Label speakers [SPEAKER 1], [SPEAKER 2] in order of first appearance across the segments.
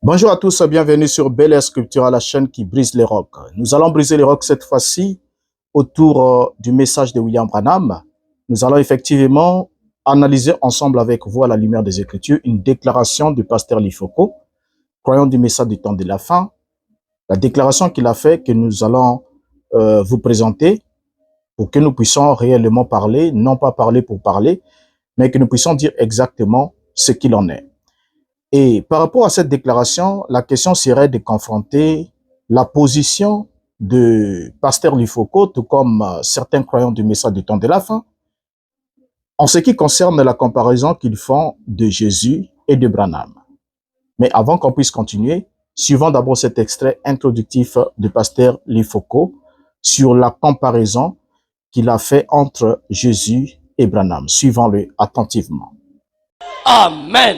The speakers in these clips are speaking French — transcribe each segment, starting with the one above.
[SPEAKER 1] Bonjour à tous, bienvenue sur Bel Air Sculptura, la chaîne qui brise les rocs. Nous allons briser les rocs cette fois-ci autour du message de William Branham. Nous allons effectivement analyser ensemble avec vous à la lumière des Écritures une déclaration du pasteur Lifoko, croyant du message du temps de la fin. La déclaration qu'il a fait que nous allons vous présenter pour que nous puissions réellement parler, non pas parler pour parler, mais que nous puissions dire exactement ce qu'il en est. Et par rapport à cette déclaration, la question serait de confronter la position de pasteur Lifoko, tout comme certains croyants du message du temps de la fin, en ce qui concerne la comparaison qu'ils font de Jésus et de Branham. Mais avant qu'on puisse continuer, suivons d'abord cet extrait introductif du pasteur Lifoko sur la comparaison qu'il a fait entre Jésus et Branham. Suivons-le attentivement.
[SPEAKER 2] Amen.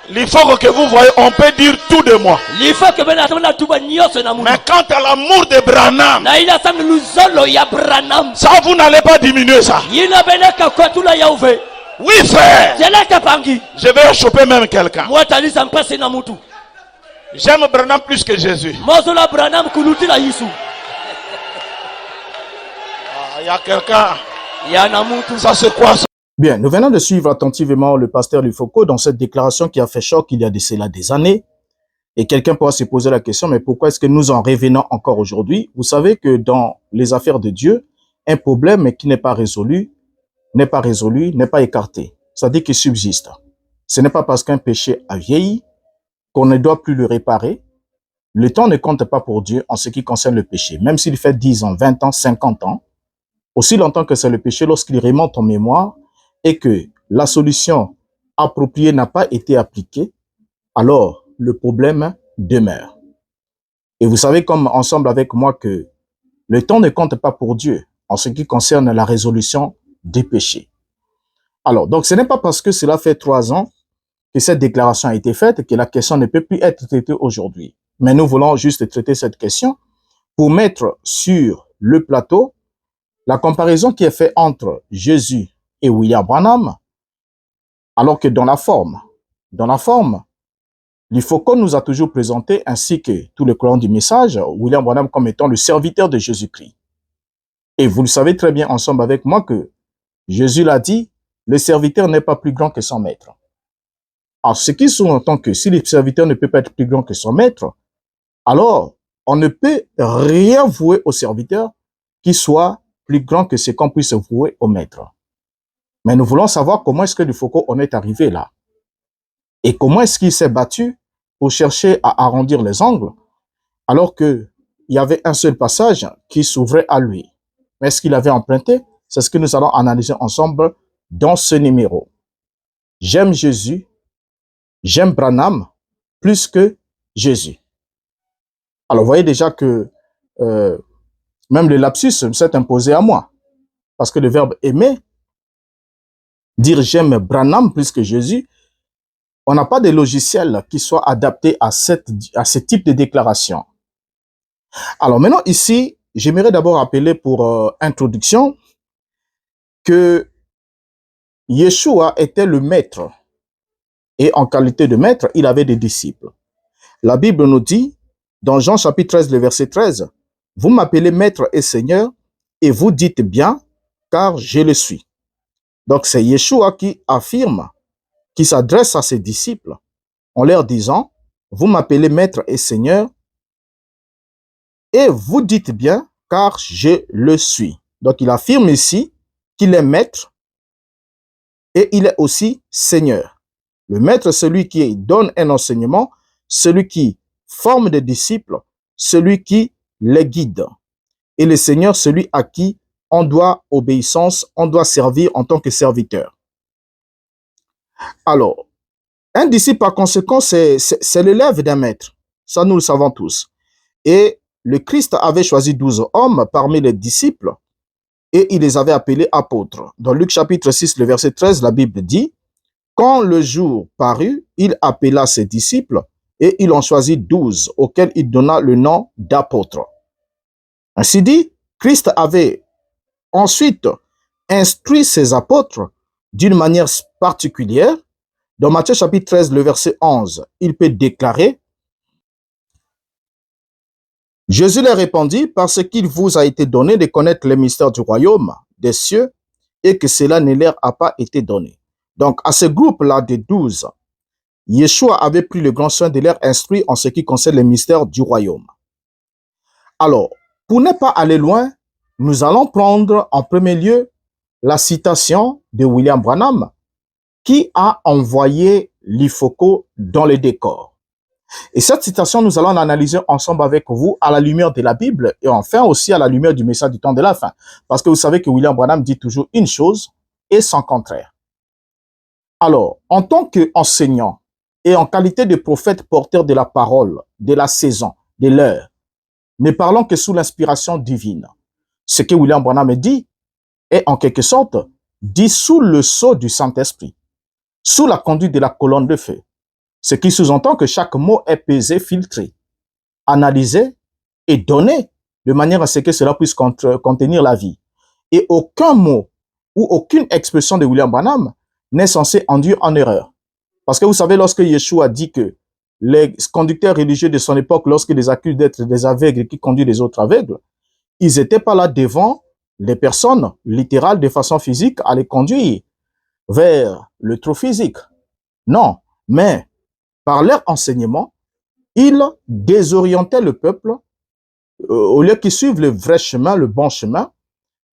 [SPEAKER 3] Il faut que vous voyez, on peut dire tout de moi.
[SPEAKER 2] Mais
[SPEAKER 3] quant à l'amour de Branham, ça vous n'allez pas diminuer ça.
[SPEAKER 2] Oui
[SPEAKER 3] frère, je vais choper même quelqu'un. J'aime Branham plus que Jésus. Il y a quelqu'un. Ça c'est quoi ça?
[SPEAKER 1] Bien, nous venons de suivre attentivement le pasteur Lifoko dans cette déclaration qui a fait choc il y a de cela des années. Et quelqu'un pourra se poser la question, mais pourquoi est-ce que nous en revenons encore aujourd'hui? Vous savez que dans les affaires de Dieu, un problème qui n'est pas résolu, n'est pas écarté. C'est-à-dire qu'il subsiste. Ce n'est pas parce qu'un péché a vieilli qu'on ne doit plus le réparer. Le temps ne compte pas pour Dieu en ce qui concerne le péché. Même s'il fait 10 ans, 20 ans, 50 ans, aussi longtemps que c'est le péché, lorsqu'il remonte en mémoire, et que la solution appropriée n'a pas été appliquée, alors le problème demeure. Et vous savez comme ensemble avec moi que le temps ne compte pas pour Dieu en ce qui concerne la résolution des péchés. Alors, donc ce n'est pas parce que cela fait 3 ans que cette déclaration a été faite que la question ne peut plus être traitée aujourd'hui. Mais nous voulons juste traiter cette question pour mettre sur le plateau la comparaison qui est faite entre Jésus et William Branham, alors que dans la forme, Lifoko nous a toujours présenté, ainsi que tous les croyants du message, William Branham comme étant le serviteur de Jésus-Christ. Et vous le savez très bien ensemble avec moi que Jésus l'a dit, le serviteur n'est pas plus grand que son maître. Alors, ce qui sous-entend que si le serviteur ne peut pas être plus grand que son maître, alors on ne peut rien vouer au serviteur qui soit plus grand que ce qu'on puisse vouer au maître. Mais nous voulons savoir comment est-ce que Lifoko en est arrivé là. Et comment est-ce qu'il s'est battu pour chercher à arrondir les angles, alors qu'il y avait un seul passage qui s'ouvrait à lui. Mais ce qu'il avait emprunté, c'est ce que nous allons analyser ensemble dans ce numéro. J'aime Jésus, j'aime Branham plus que Jésus. Alors, vous voyez déjà que même le lapsus s'est imposé à moi. Parce que le verbe aimer, dire j'aime Branham plus que Jésus, on n'a pas de logiciel qui soit adapté à ce type de déclaration. Alors maintenant ici, j'aimerais d'abord appeler pour introduction que Yeshua était le maître. Et en qualité de maître, il avait des disciples. La Bible nous dit, dans Jean chapitre 13, le verset 13, « Vous m'appelez maître et seigneur, et vous dites bien, car je le suis. » Donc c'est Yeshua qui affirme, qui s'adresse à ses disciples en leur disant, « Vous m'appelez maître et seigneur, et vous dites bien, car je le suis. » Donc il affirme ici qu'il est maître et il est aussi seigneur. Le maître, celui qui donne un enseignement, celui qui forme des disciples, celui qui les guide. Et le seigneur, celui à qui on doit obéissance, on doit servir en tant que serviteur. Alors, un disciple, par conséquent, c'est l'élève d'un maître. Ça, nous le savons tous. Et le Christ avait choisi 12 hommes parmi les disciples et il les avait appelés apôtres. Dans Luc chapitre 6, le verset 13, la Bible dit, « Quand le jour parut, il appela ses disciples et il en choisit 12 auxquels il donna le nom d'apôtres. » Ainsi dit, Christ avait ensuite instruit ses apôtres d'une manière particulière Dans Matthieu chapitre 13, le verset 11, il peut déclarer, Jésus leur répondit, parce qu'il vous a été donné de connaître les mystères du royaume des cieux et que cela ne leur a pas été donné. Donc, à ce groupe-là de 12, Yeshua avait pris le grand soin de leur instruire en ce qui concerne les mystères du royaume. Alors, pour ne pas aller loin, nous allons prendre en premier lieu la citation de William Branham qui a envoyé l'Ifoko dans le décor. Et cette citation, nous allons l'analyser ensemble avec vous à la lumière de la Bible et enfin aussi à la lumière du message du temps de la fin. Parce que vous savez que William Branham dit toujours une chose et son contraire. Alors, en tant qu'enseignant et en qualité de prophète porteur de la parole, de la saison, de l'heure, ne parlons que sous l'inspiration divine. Ce que William Branham dit est en quelque sorte dit sous le sceau du Saint-Esprit, sous la conduite de la colonne de feu. Ce qui sous-entend que chaque mot est pesé, filtré, analysé et donné de manière à ce que cela puisse contenir la vie. Et aucun mot ou aucune expression de William Branham n'est censé induire en erreur. Parce que vous savez, lorsque Yeshua dit que les conducteurs religieux de son époque, lorsqu'ils les accusent d'être des aveugles qui conduisent les autres aveugles, ils n'étaient pas là devant les personnes littérales de façon physique à les conduire vers le trou physique. Non, mais par leur enseignement, ils désorientaient le peuple au lieu qu'ils suivent le vrai chemin, le bon chemin.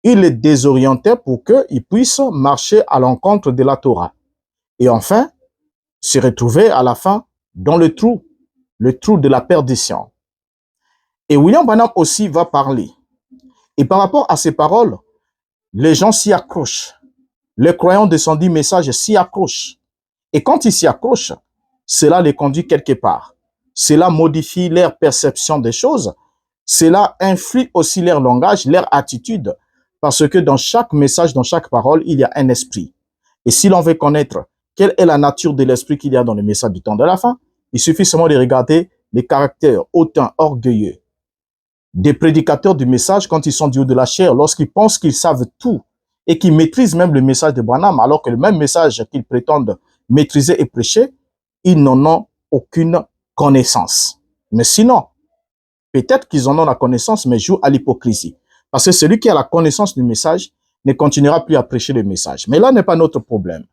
[SPEAKER 1] Ils les désorientaient pour qu'ils puissent marcher à l'encontre de la Torah. Et enfin, se retrouver à la fin dans le trou de la perdition. Et William Branham aussi va parler. Et par rapport à ces paroles, les gens s'y accrochent. Les croyants de son dit message s'y accrochent. Et quand ils s'y accrochent, cela les conduit quelque part. Cela modifie leur perception des choses. Cela influe aussi leur langage, leur attitude. Parce que dans chaque message, dans chaque parole, il y a un esprit. Et si l'on veut connaître quelle est la nature de l'esprit qu'il y a dans le message du temps de la fin, il suffit seulement de regarder les caractères hautains, orgueilleux des prédicateurs du message quand ils sont du haut de la chair, lorsqu'ils pensent qu'ils savent tout et qu'ils maîtrisent même le message de Branham, alors que le même message qu'ils prétendent maîtriser et prêcher, ils n'en ont aucune connaissance. Mais sinon, peut-être qu'ils en ont la connaissance, mais jouent à l'hypocrisie. Parce que celui qui a la connaissance du message ne continuera plus à prêcher le message. Mais là n'est pas notre problème.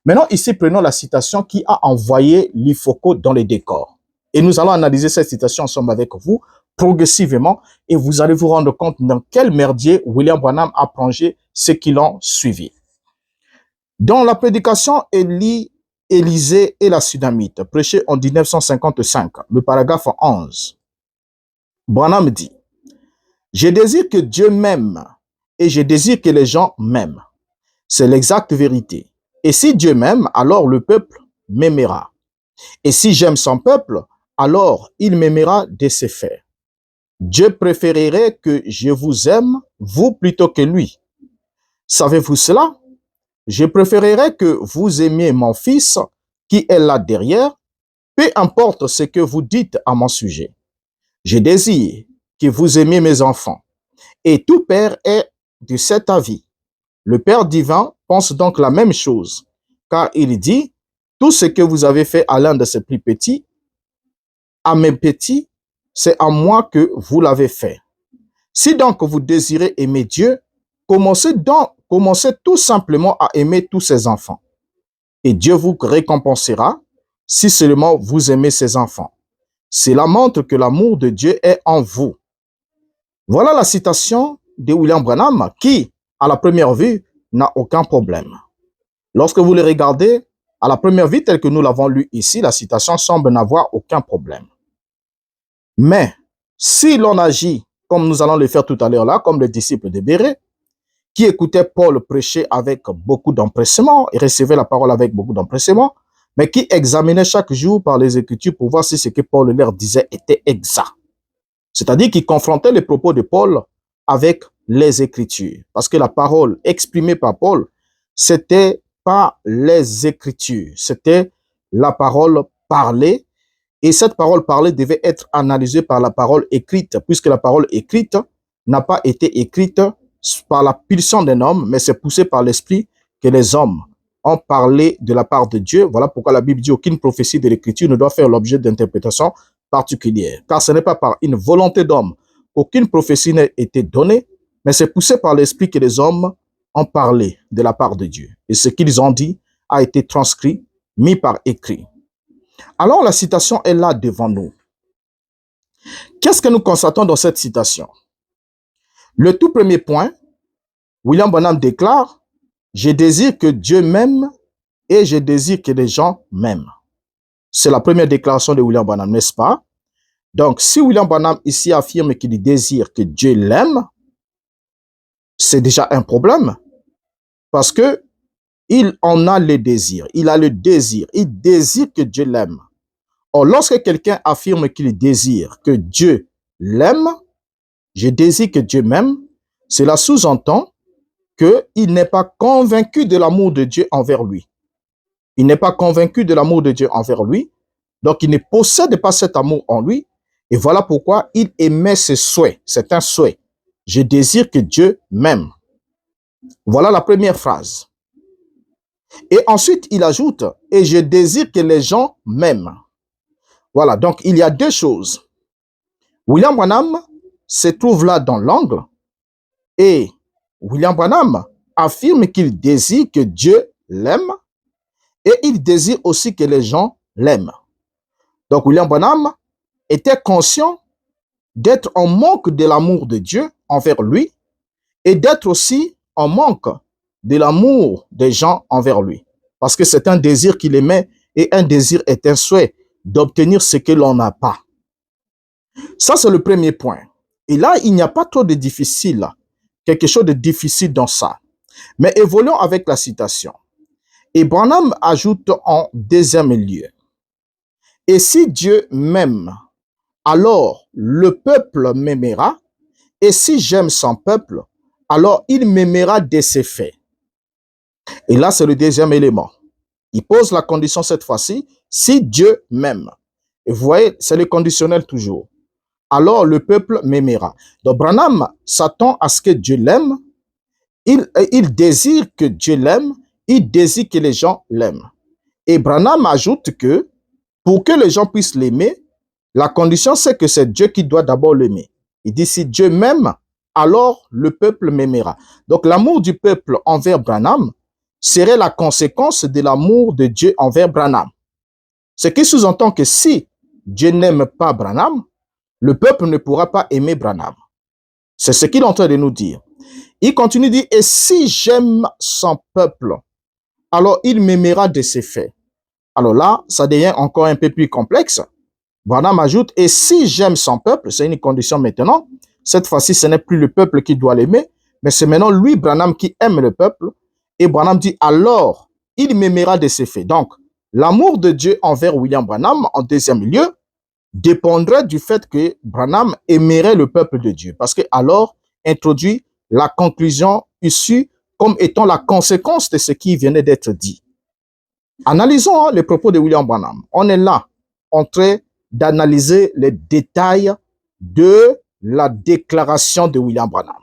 [SPEAKER 1] Maintenant, ici, prenons la citation qui a envoyé l'Ifoko dans les décors. Et nous allons analyser cette citation ensemble avec vous, progressivement, et vous allez vous rendre compte dans quel merdier William Branham a plongé ceux qui l'ont suivi. Dans la prédication Élisée et la Sunamite, prêchée en 1955, le paragraphe 11, Branham dit, « Je désire que Dieu m'aime et je désire que les gens m'aiment. C'est l'exacte vérité. Et si Dieu m'aime, alors le peuple m'aimera. Et si j'aime son peuple, alors il m'aimera de ses faits. Dieu préférerait que je vous aime, vous, plutôt que lui. Savez-vous cela? Je préférerais que vous aimiez mon fils qui est là derrière, peu importe ce que vous dites à mon sujet. Je désire que vous aimiez mes enfants. Et tout père est de cet avis. Le Père divin pense donc la même chose, car il dit, tout ce que vous avez fait à l'un de ses plus petits, à mes petits, c'est à moi que vous l'avez fait. Si donc vous désirez aimer Dieu, commencez tout simplement à aimer tous ses enfants. Et Dieu vous récompensera si seulement vous aimez ses enfants. Cela montre que l'amour de Dieu est en vous. Voilà la citation de William Branham qui, à la première vue, n'a aucun problème. Lorsque vous le regardez, à la première vue, tel que nous l'avons lu ici, la citation semble n'avoir aucun problème. Mais, si l'on agit, comme nous allons le faire tout à l'heure là, comme les disciples de Béret, qui écoutaient Paul prêcher avec beaucoup d'empressement et recevaient la parole avec beaucoup d'empressement, mais qui examinaient chaque jour par les Écritures pour voir si ce que Paul leur disait était exact. C'est-à-dire qu'ils confrontaient les propos de Paul avec les Écritures. Parce que la parole exprimée par Paul, c'était pas les Écritures, c'était la parole parlée. Et cette parole parlée devait être analysée par la parole écrite, puisque la parole écrite n'a pas été écrite par la pulsion d'un homme, mais c'est poussé par l'esprit que les hommes ont parlé de la part de Dieu. Voilà pourquoi la Bible dit aucune prophétie de l'Écriture ne doit faire l'objet d'interprétation particulière. Car ce n'est pas par une volonté d'homme qu'aucune prophétie n'a été donnée, mais c'est poussé par l'Esprit que les hommes ont parlé de la part de Dieu. Et ce qu'ils ont dit a été transcrit, mis par écrit. Alors la citation est là devant nous. Qu'est-ce que nous constatons dans cette citation? Le tout premier point, William Branham déclare « Je désire que Dieu m'aime et je désire que les gens m'aiment ». C'est la première déclaration de William Branham, n'est-ce pas? Donc, si William Branham ici affirme qu'il désire que Dieu l'aime, c'est déjà un problème parce que il en a le désir. Il a le désir. Il désire que Dieu l'aime. Or, lorsque quelqu'un affirme qu'il désire que Dieu l'aime, je désire que Dieu m'aime, cela sous-entend qu'il n'est pas convaincu de l'amour de Dieu envers lui. Il n'est pas convaincu de l'amour de Dieu envers lui, donc il ne possède pas cet amour en lui, et voilà pourquoi il émet ce souhait. C'est un souhait. Je désire que Dieu m'aime. Voilà la première phrase. Et ensuite, il ajoute, et je désire que les gens m'aiment. Voilà, donc il y a deux choses. William Branham se trouve là dans l'angle et William Branham affirme qu'il désire que Dieu l'aime et il désire aussi que les gens l'aiment. Donc William Branham était conscient d'être en manque de l'amour de Dieu envers lui et d'être aussi en manque de l'amour des gens envers lui. Parce que c'est un désir qu'il aimait et un désir est un souhait d'obtenir ce que l'on n'a pas. Ça, c'est le premier point. Et là, il n'y a pas trop de difficile, quelque chose de difficile dans ça. Mais évoluons avec la citation. Et Branham ajoute en deuxième lieu. Et si Dieu m'aime, alors le peuple m'aimera. Et si j'aime son peuple, alors il m'aimera de ses faits. Et là, c'est le deuxième élément. Il pose la condition cette fois-ci, si Dieu m'aime. Et vous voyez, c'est le conditionnel toujours. Alors le peuple m'aimera. Donc Branham s'attend à ce que Dieu l'aime. Il désire que Dieu l'aime. Il désire que les gens l'aiment. Et Branham ajoute que pour que les gens puissent l'aimer, la condition c'est que c'est Dieu qui doit d'abord l'aimer. Il dit si Dieu m'aime, alors le peuple m'aimera. Donc l'amour du peuple envers Branham serait la conséquence de l'amour de Dieu envers Branham. Ce qui sous-entend que si Dieu n'aime pas Branham, le peuple ne pourra pas aimer Branham. C'est ce qu'il est en train de nous dire. Il continue de dire, et si j'aime son peuple, alors il m'aimera de ses faits. Alors là, ça devient encore un peu plus complexe. Branham ajoute, et si j'aime son peuple, c'est une condition maintenant, cette fois-ci, ce n'est plus le peuple qui doit l'aimer, mais c'est maintenant lui, Branham, qui aime le peuple. Et Branham dit, alors, il m'aimera de ses faits. Donc, l'amour de Dieu envers William Branham, en deuxième lieu, dépendrait du fait que Branham aimerait le peuple de Dieu. Parce que alors, introduit la conclusion issue comme étant la conséquence de ce qui venait d'être dit. Analysons les propos de William Branham. On est là, en train d'analyser les détails de la déclaration de William Branham.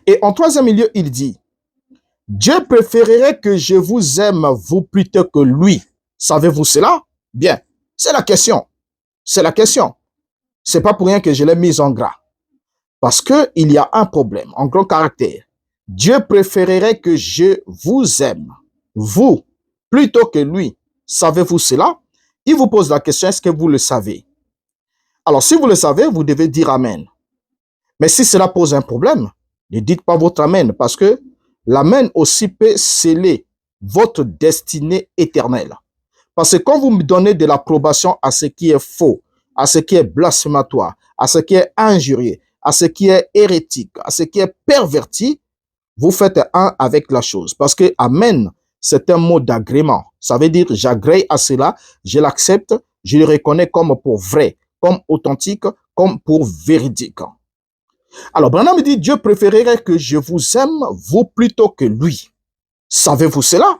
[SPEAKER 1] Et en troisième lieu, il dit, Dieu préférerait que je vous aime, vous, plutôt que lui. Savez-vous cela? Bien, c'est la question. C'est la question. C'est pas pour rien que je l'ai mise en gras. Parce que il y a un problème, en gros caractère. Dieu préférerait que je vous aime, vous, plutôt que lui. Savez-vous cela? Il vous pose la question, est-ce que vous le savez? Alors, si vous le savez, vous devez dire Amen. Mais si cela pose un problème, ne dites pas votre Amen, parce que l'Amen aussi peut sceller votre destinée éternelle. Parce que quand vous me donnez de l'approbation à ce qui est faux, à ce qui est blasphématoire, à ce qui est injurieux, à ce qui est hérétique, à ce qui est perverti, vous faites un avec la chose. Parce que Amen, c'est un mot d'agrément. Ça veut dire j'agrée à cela, je l'accepte, je le reconnais comme pour vrai, comme authentique, comme pour véridique. Alors Branham dit, Dieu préférerait que je vous aime, vous, plutôt que lui. Savez-vous cela?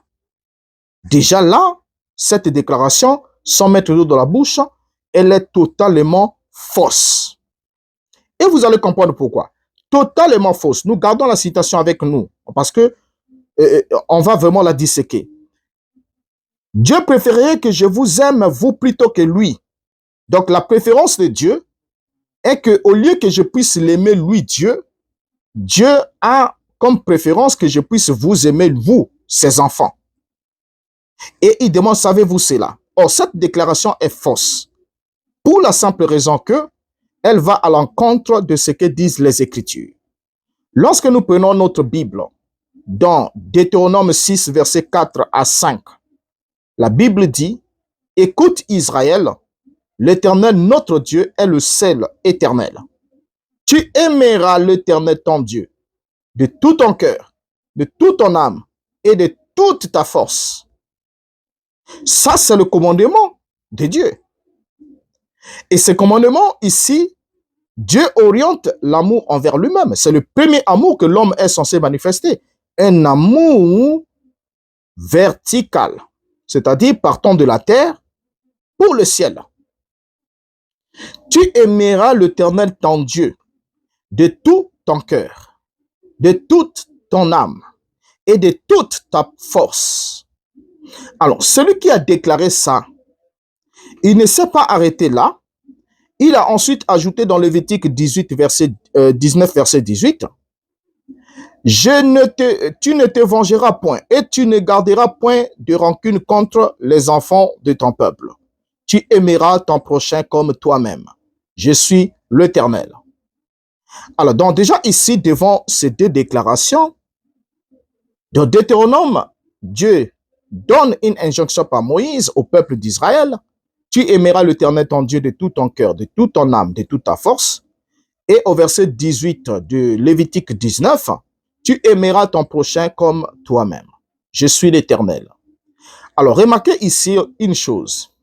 [SPEAKER 1] Déjà là, cette déclaration, sans mettre l'eau dans la bouche, elle est totalement fausse. Et vous allez comprendre pourquoi. Totalement fausse. Nous gardons la citation avec nous, parce que on va vraiment la disséquer. Dieu préférerait que je vous aime, vous, plutôt que lui. Donc, la préférence de Dieu est qu'au lieu que je puisse l'aimer, lui, Dieu, Dieu a comme préférence que je puisse vous aimer, vous, ses enfants. Et il demande, savez-vous cela? Or, cette déclaration est fausse. Pour la simple raison que elle va à l'encontre de ce que disent les Écritures. Lorsque nous prenons notre Bible, dans Deutéronome 6, versets 4 à 5, la Bible dit, « Écoute Israël, l'Éternel notre Dieu est le seul éternel. Tu aimeras l'Éternel ton Dieu de tout ton cœur, de toute ton âme et de toute ta force. » Ça, c'est le commandement de Dieu. Et ce commandement ici, Dieu oriente l'amour envers lui-même. C'est le premier amour que l'homme est censé manifester. Un amour vertical, c'est-à-dire partant de la terre pour le ciel. Tu aimeras l'Éternel ton Dieu de tout ton cœur, de toute ton âme et de toute ta force. Alors, celui qui a déclaré ça, il ne s'est pas arrêté là. Il a ensuite ajouté dans Lévitique 19, verset 18, « Tu ne te vengeras point et tu ne garderas point de rancune contre les enfants de ton peuple. Tu aimeras ton prochain comme toi-même. Je suis l'Éternel. » Alors, donc déjà ici, devant ces deux déclarations, dans Deutéronome, Dieu donne une injonction par Moïse au peuple d'Israël. Tu aimeras l'Éternel ton Dieu de tout ton cœur, de toute ton âme, de toute ta force. Et au verset 18 de Lévitique 19, tu aimeras ton prochain comme toi-même. Je suis l'Éternel. Alors, remarquez ici une chose.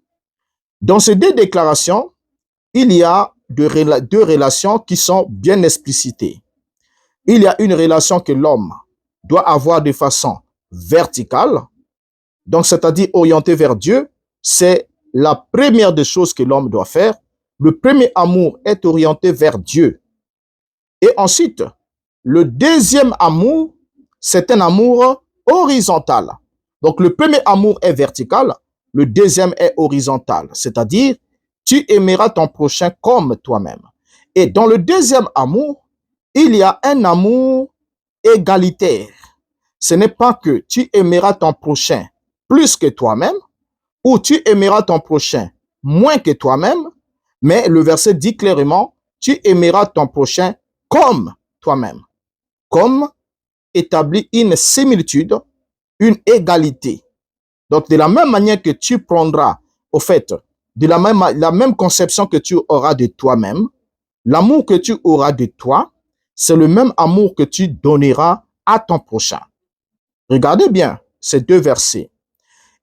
[SPEAKER 1] Dans ces deux déclarations, il y a deux relations qui sont bien explicitées. Il y a une relation que l'homme doit avoir de façon verticale, donc c'est-à-dire orientée vers Dieu. C'est la première des choses que l'homme doit faire. Le premier amour est orienté vers Dieu. Et ensuite, le deuxième amour, c'est un amour horizontal. Donc, le premier amour est vertical, le deuxième est horizontal, c'est-à-dire, tu aimeras ton prochain comme toi-même. Et dans le deuxième amour, il y a un amour égalitaire. Ce n'est pas que tu aimeras ton prochain plus que toi-même, ou tu aimeras ton prochain moins que toi-même, mais le verset dit clairement, tu aimeras ton prochain comme toi-même. Comme établit une similitude, une égalité. Donc, de la même manière que tu prendras, au fait, de la même conception que tu auras de toi-même, l'amour que tu auras de toi, c'est le même amour que tu donneras à ton prochain. Regardez bien ces deux versets.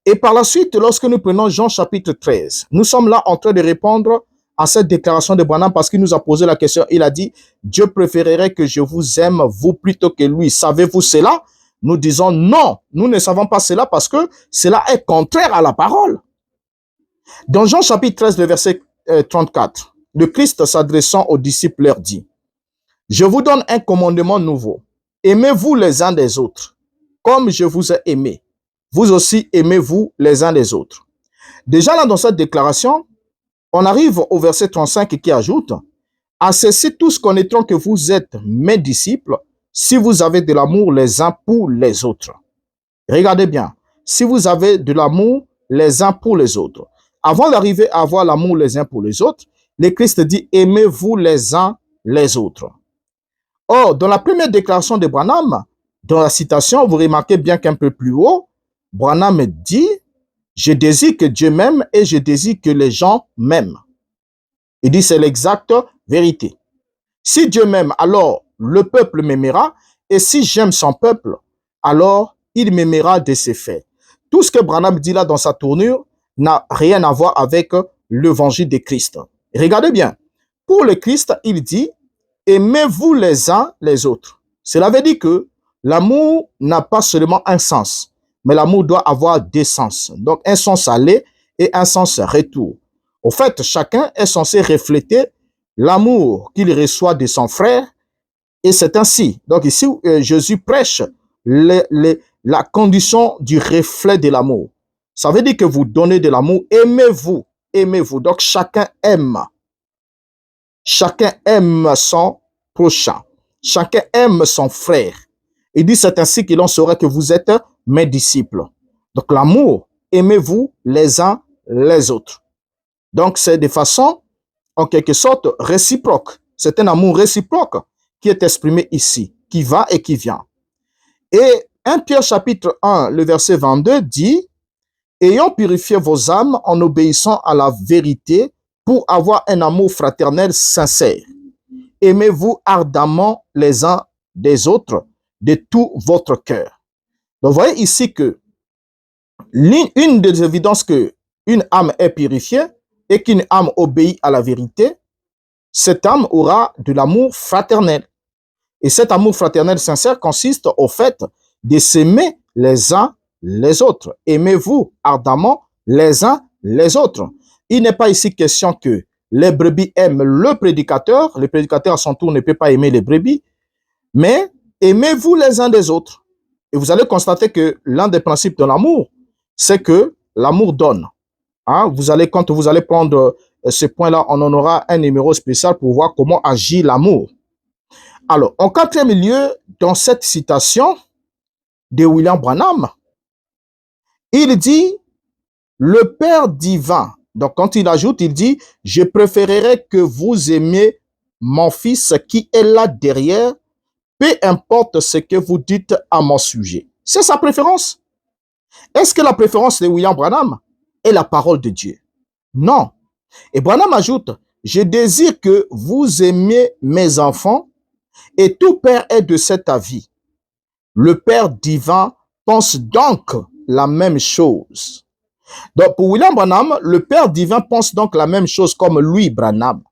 [SPEAKER 1] Et par la suite, lorsque nous prenons Jean chapitre 13, nous sommes là en train de répondre à cette déclaration de Branham parce qu'il nous a posé la question. Il a dit, Dieu préférerait que je vous aime, vous, plutôt que lui. Savez-vous cela? Nous disons non, nous ne savons pas cela parce que cela est contraire à la parole. Dans Jean chapitre 13, le verset 34, le Christ s'adressant aux disciples leur dit, je vous donne un commandement nouveau. Aimez-vous les uns des autres, comme je vous ai aimé. Vous aussi aimez-vous les uns des autres. Déjà là, dans cette déclaration, on arrive au verset 35 qui ajoute, à ceci tous connaîtront que vous êtes mes disciples si vous avez de l'amour les uns pour les autres. Regardez bien, si vous avez de l'amour les uns pour les autres. Avant d'arriver à avoir l'amour les uns pour les autres, le Christ dit, aimez-vous les uns les autres. Or, dans la première déclaration de Branham, dans la citation, vous remarquez bien qu'un peu plus haut, Branham dit, je désire que Dieu m'aime et je désire que les gens m'aiment. Il dit, c'est l'exacte vérité. Si Dieu m'aime, alors le peuple m'aimera, et si j'aime son peuple, alors il m'aimera de ses faits. Tout ce que Branham dit là dans sa tournure n'a rien à voir avec l'évangile de Christ. Regardez bien, pour le Christ, il dit, aimez-vous les uns les autres. Cela veut dire que l'amour n'a pas seulement un sens, mais l'amour doit avoir deux sens. Donc, un sens aller et un sens retour. Au fait, chacun est censé refléter l'amour qu'il reçoit de son frère, et c'est ainsi. Donc ici, Jésus prêche la condition du reflet de l'amour. Ça veut dire que vous donnez de l'amour, aimez-vous, aimez-vous. Donc chacun aime. Chacun aime son prochain. Chacun aime son frère. Il dit, c'est ainsi que l'on saura que vous êtes mes disciples. Donc l'amour, aimez-vous les uns les autres. Donc c'est de façon, en quelque sorte, réciproque. C'est un amour réciproque qui est exprimé ici, qui va et qui vient. Et 1 Pierre chapitre 1, le verset 22 dit, « Ayant purifié vos âmes en obéissant à la vérité pour avoir un amour fraternel sincère. Aimez-vous ardemment les uns des autres de tout votre cœur. » Donc, vous voyez ici que une des évidences que une âme est purifiée et qu'une âme obéit à la vérité, cette âme aura de l'amour fraternel. Et cet amour fraternel sincère consiste au fait de s'aimer les uns les autres. Aimez-vous ardemment les uns les autres. Il n'est pas ici question que les brebis aiment le prédicateur à son tour ne peut pas aimer les brebis, mais aimez-vous les uns des autres. Et vous allez constater que l'un des principes de l'amour, c'est que l'amour donne. Hein? Quand vous allez prendre ce point-là, on en aura un numéro spécial pour voir comment agit l'amour. Alors, en quatrième lieu, dans cette citation de William Branham, il dit, le Père divin, donc quand il ajoute, il dit, je préférerais que vous aimiez mon fils qui est là derrière, peu importe ce que vous dites à mon sujet. C'est sa préférence. Est-ce que la préférence de William Branham est la parole de Dieu? Non. Et Branham ajoute, je désire que vous aimiez mes enfants, et tout père est de cet avis. Le Père divin pense donc la même chose. Donc, pour William Branham, le Père divin pense donc la même chose comme lui, Branham.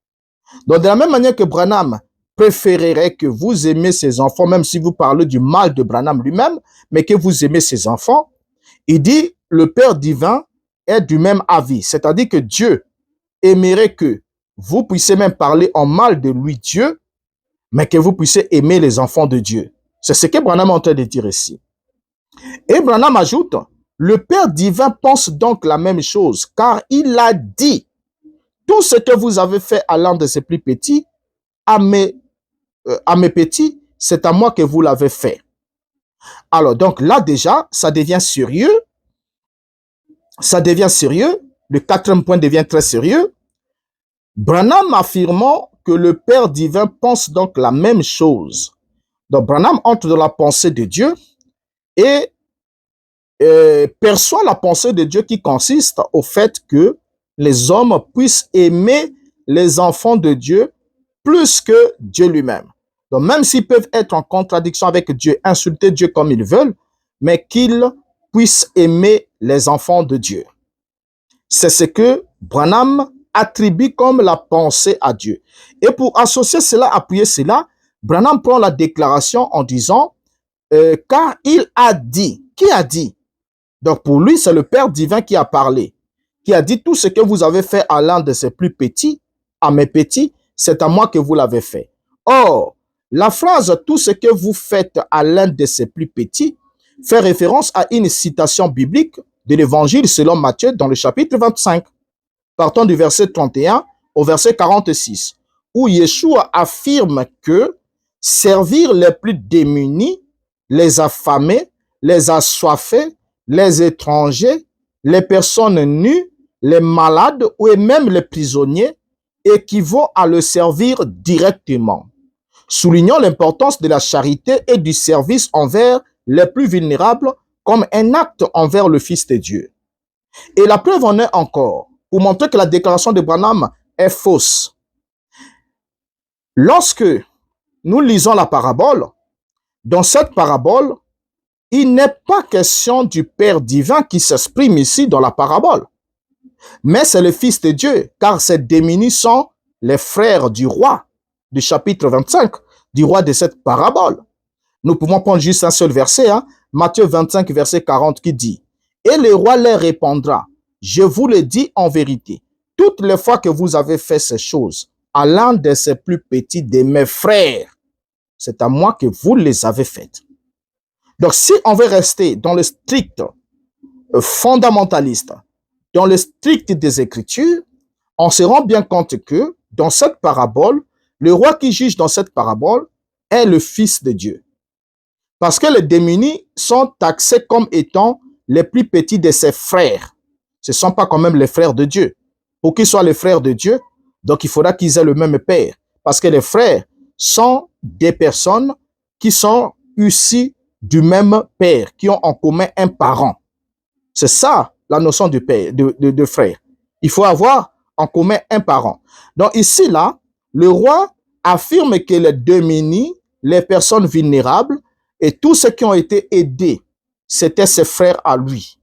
[SPEAKER 1] Donc, de la même manière que Branham préférerait que vous aimez ses enfants, même si vous parlez du mal de Branham lui-même, mais que vous aimez ses enfants, il dit, le Père divin est du même avis. C'est-à-dire que Dieu aimerait que vous puissiez même parler en mal de lui, Dieu, mais que vous puissiez aimer les enfants de Dieu. C'est ce que Branham est en train de dire ici. Et Branham ajoute, le Père divin pense donc la même chose, car il a dit, tout ce que vous avez fait à l'un de ses plus petits, à mes petits, c'est à moi que vous l'avez fait. Alors, donc là déjà, ça devient sérieux. Ça devient sérieux. Le quatrième point devient très sérieux. Branham affirmant que le Père divin pense donc la même chose. Donc, Branham entre dans la pensée de Dieu et perçoit la pensée de Dieu qui consiste au fait que les hommes puissent aimer les enfants de Dieu plus que Dieu lui-même. Donc, même s'ils peuvent être en contradiction avec Dieu, insulter Dieu comme ils veulent, mais qu'ils puissent aimer les enfants de Dieu. C'est ce que Branham attribue comme la pensée à Dieu. Et pour associer cela, appuyer cela, Branham prend la déclaration en disant car il a dit. Qui a dit? Donc pour lui, c'est le Père divin qui a parlé, qui a dit tout ce que vous avez fait à l'un de ses plus petits, à mes petits, c'est à moi que vous l'avez fait. Or, la phrase tout ce que vous faites à l'un de ses plus petits fait référence à une citation biblique de l'évangile selon Matthieu dans le chapitre 25, partant du verset 31 au verset 46, où Yeshua affirme que servir les plus démunis, les affamés, les assoiffés, les étrangers, les personnes nues, les malades ou même les prisonniers équivaut à le servir directement, soulignant l'importance de la charité et du service envers les plus vulnérables comme un acte envers le Fils de Dieu. Et la preuve en est encore, pour montrer que la déclaration de Branham est fausse. Lorsque nous lisons la parabole, dans cette parabole, il n'est pas question du Père divin qui s'exprime ici dans la parabole, mais c'est le Fils de Dieu, car ces démunis sont les frères du roi du chapitre 25, du roi de cette parabole. Nous pouvons prendre juste un seul verset, Matthieu 25, verset 40, qui dit « Et le roi leur répondra, je vous le dis en vérité, toutes les fois que vous avez fait ces choses à l'un de ces plus petits de mes frères, c'est à moi que vous les avez faites. » Donc, si on veut rester dans le strict fondamentaliste, dans le strict des Écritures, on se rend bien compte que dans cette parabole, le roi qui juge dans cette parabole est le Fils de Dieu. Parce que les démunis sont taxés comme étant les plus petits de ses frères. Ce ne sont pas quand même les frères de Dieu. Pour qu'ils soient les frères de Dieu, donc il faudra qu'ils aient le même père. Parce que les frères sont des personnes qui sont issues du même père, qui ont en commun un parent. C'est ça la notion de père, de frère. Il faut avoir en commun un parent. Donc ici, là, le roi affirme que les démunis, les personnes vulnérables et tous ceux qui ont été aidés, c'était ses frères à lui.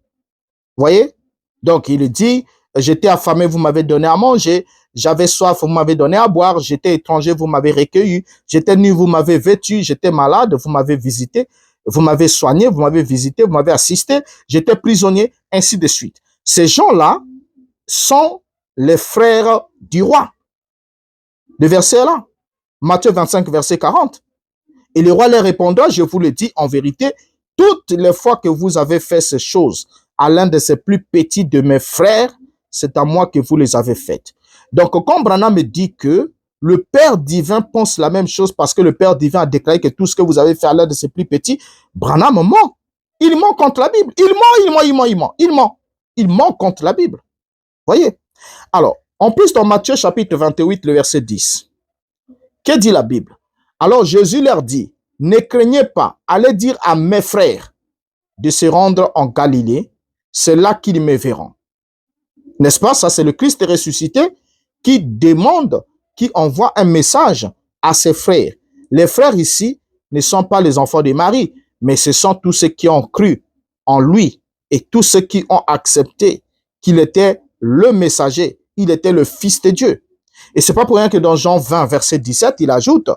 [SPEAKER 1] Vous voyez? Donc il dit, j'étais affamé, vous m'avez donné à manger, j'avais soif, vous m'avez donné à boire, j'étais étranger, vous m'avez recueilli, j'étais nu, vous m'avez vêtu, j'étais malade, vous m'avez visité, vous m'avez soigné, vous m'avez visité, vous m'avez assisté, j'étais prisonnier, ainsi de suite. Ces gens-là sont les frères du roi. Le verset là, Matthieu 25, verset 40. Et le roi leur répondant, je vous le dis en vérité, toutes les fois que vous avez fait ces choses à l'un de ces plus petits de mes frères, c'est à moi que vous les avez faites. Donc, quand Branham me dit que le Père divin pense la même chose parce que le Père divin a déclaré que tout ce que vous avez fait à l'un de ces plus petits, Branham ment. Il ment contre la Bible. Il ment contre la Bible. Voyez? Alors, en plus, dans Matthieu chapitre 28, le verset 10, que dit la Bible? Alors Jésus leur dit, ne craignez pas, allez dire à mes frères de se rendre en Galilée, c'est là qu'ils me verront. N'est-ce pas? Ça, c'est le Christ ressuscité qui demande, qui envoie un message à ses frères. Les frères ici ne sont pas les enfants de Marie, mais ce sont tous ceux qui ont cru en lui et tous ceux qui ont accepté qu'il était le messager, il était le Fils de Dieu. Et c'est pas pour rien que dans Jean 20, verset 17, il ajoute,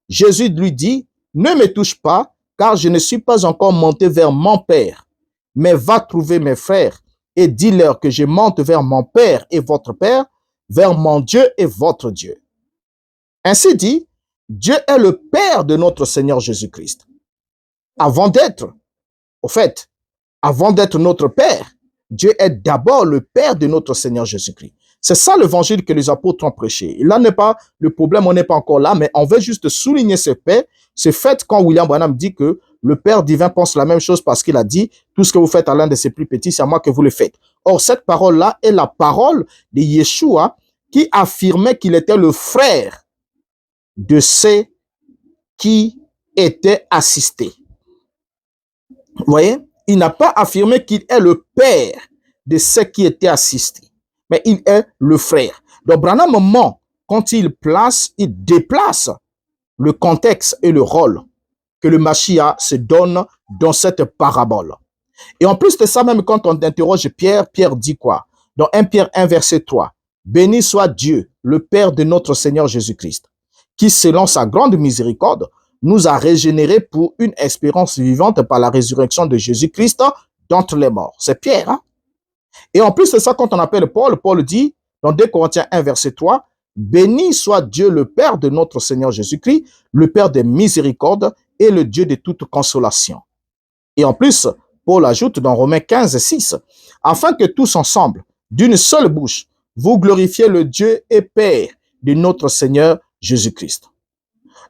[SPEAKER 1] Jésus lui dit, ne me touche pas, car je ne suis pas encore monté vers mon Père, mais va trouver mes frères et dis-leur que je monte vers mon Père et votre Père, vers mon Dieu et votre Dieu. Ainsi dit, Dieu est le Père de notre Seigneur Jésus-Christ. Avant d'être notre Père, Dieu est d'abord le Père de notre Seigneur Jésus-Christ. C'est ça l'évangile que les apôtres ont prêché. Et là n'est pas le problème, on n'est pas encore là, mais on veut juste souligner ce fait quand William Branham dit que le Père divin pense la même chose parce qu'il a dit, tout ce que vous faites à l'un de ses plus petits, c'est à moi que vous le faites. Or, cette parole-là est la parole de Yeshua qui affirmait qu'il était le frère de ceux qui étaient assistés. Vous voyez? Il n'a pas affirmé qu'il est le père de ceux qui étaient assistés, mais il est le frère. Donc, Branham ment quand il déplace le contexte et le rôle que le Mashiach se donne dans cette parabole. Et en plus de ça, même quand on interroge Pierre, Pierre dit quoi? Dans 1 Pierre 1, verset 3, « Béni soit Dieu, le Père de notre Seigneur Jésus-Christ, qui, selon sa grande miséricorde, nous a régénérés pour une espérance vivante par la résurrection de Jésus-Christ d'entre les morts. » C'est Pierre. Hein? Et en plus de ça, quand on appelle Paul, Paul dit, dans 2 Corinthiens 1, verset 3, « Béni soit Dieu, le Père de notre Seigneur Jésus-Christ, le Père des miséricordes et le Dieu de toute consolation. » Et en plus, Paul ajoute dans Romains 15, 6, « Afin que tous ensemble, d'une seule bouche, vous glorifiez le Dieu et Père de notre Seigneur Jésus-Christ. »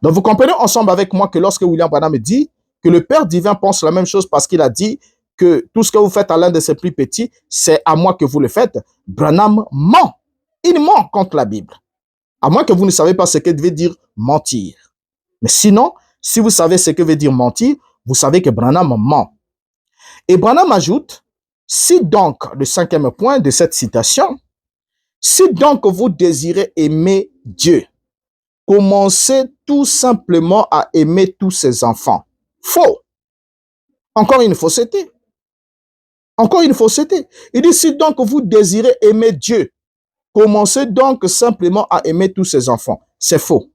[SPEAKER 1] Donc, vous comprenez ensemble avec moi que lorsque William Branham dit que le Père divin pense la même chose parce qu'il a dit que tout ce que vous faites à l'un de ses plus petits, c'est à moi que vous le faites, Branham ment. Il ment contre la Bible. À moins que vous ne savez pas ce que veut dire mentir. Mais sinon, si vous savez ce que veut dire mentir, vous savez que Branham ment. Et Branham ajoute, si donc, le 5e point de cette citation, si donc vous désirez aimer Dieu, commencez tout simplement à aimer tous ses enfants. Faux. Encore une fausseté. Encore une fausseté. Il dit, si donc vous désirez aimer Dieu, commencez donc simplement à aimer tous ses enfants. C'est faux.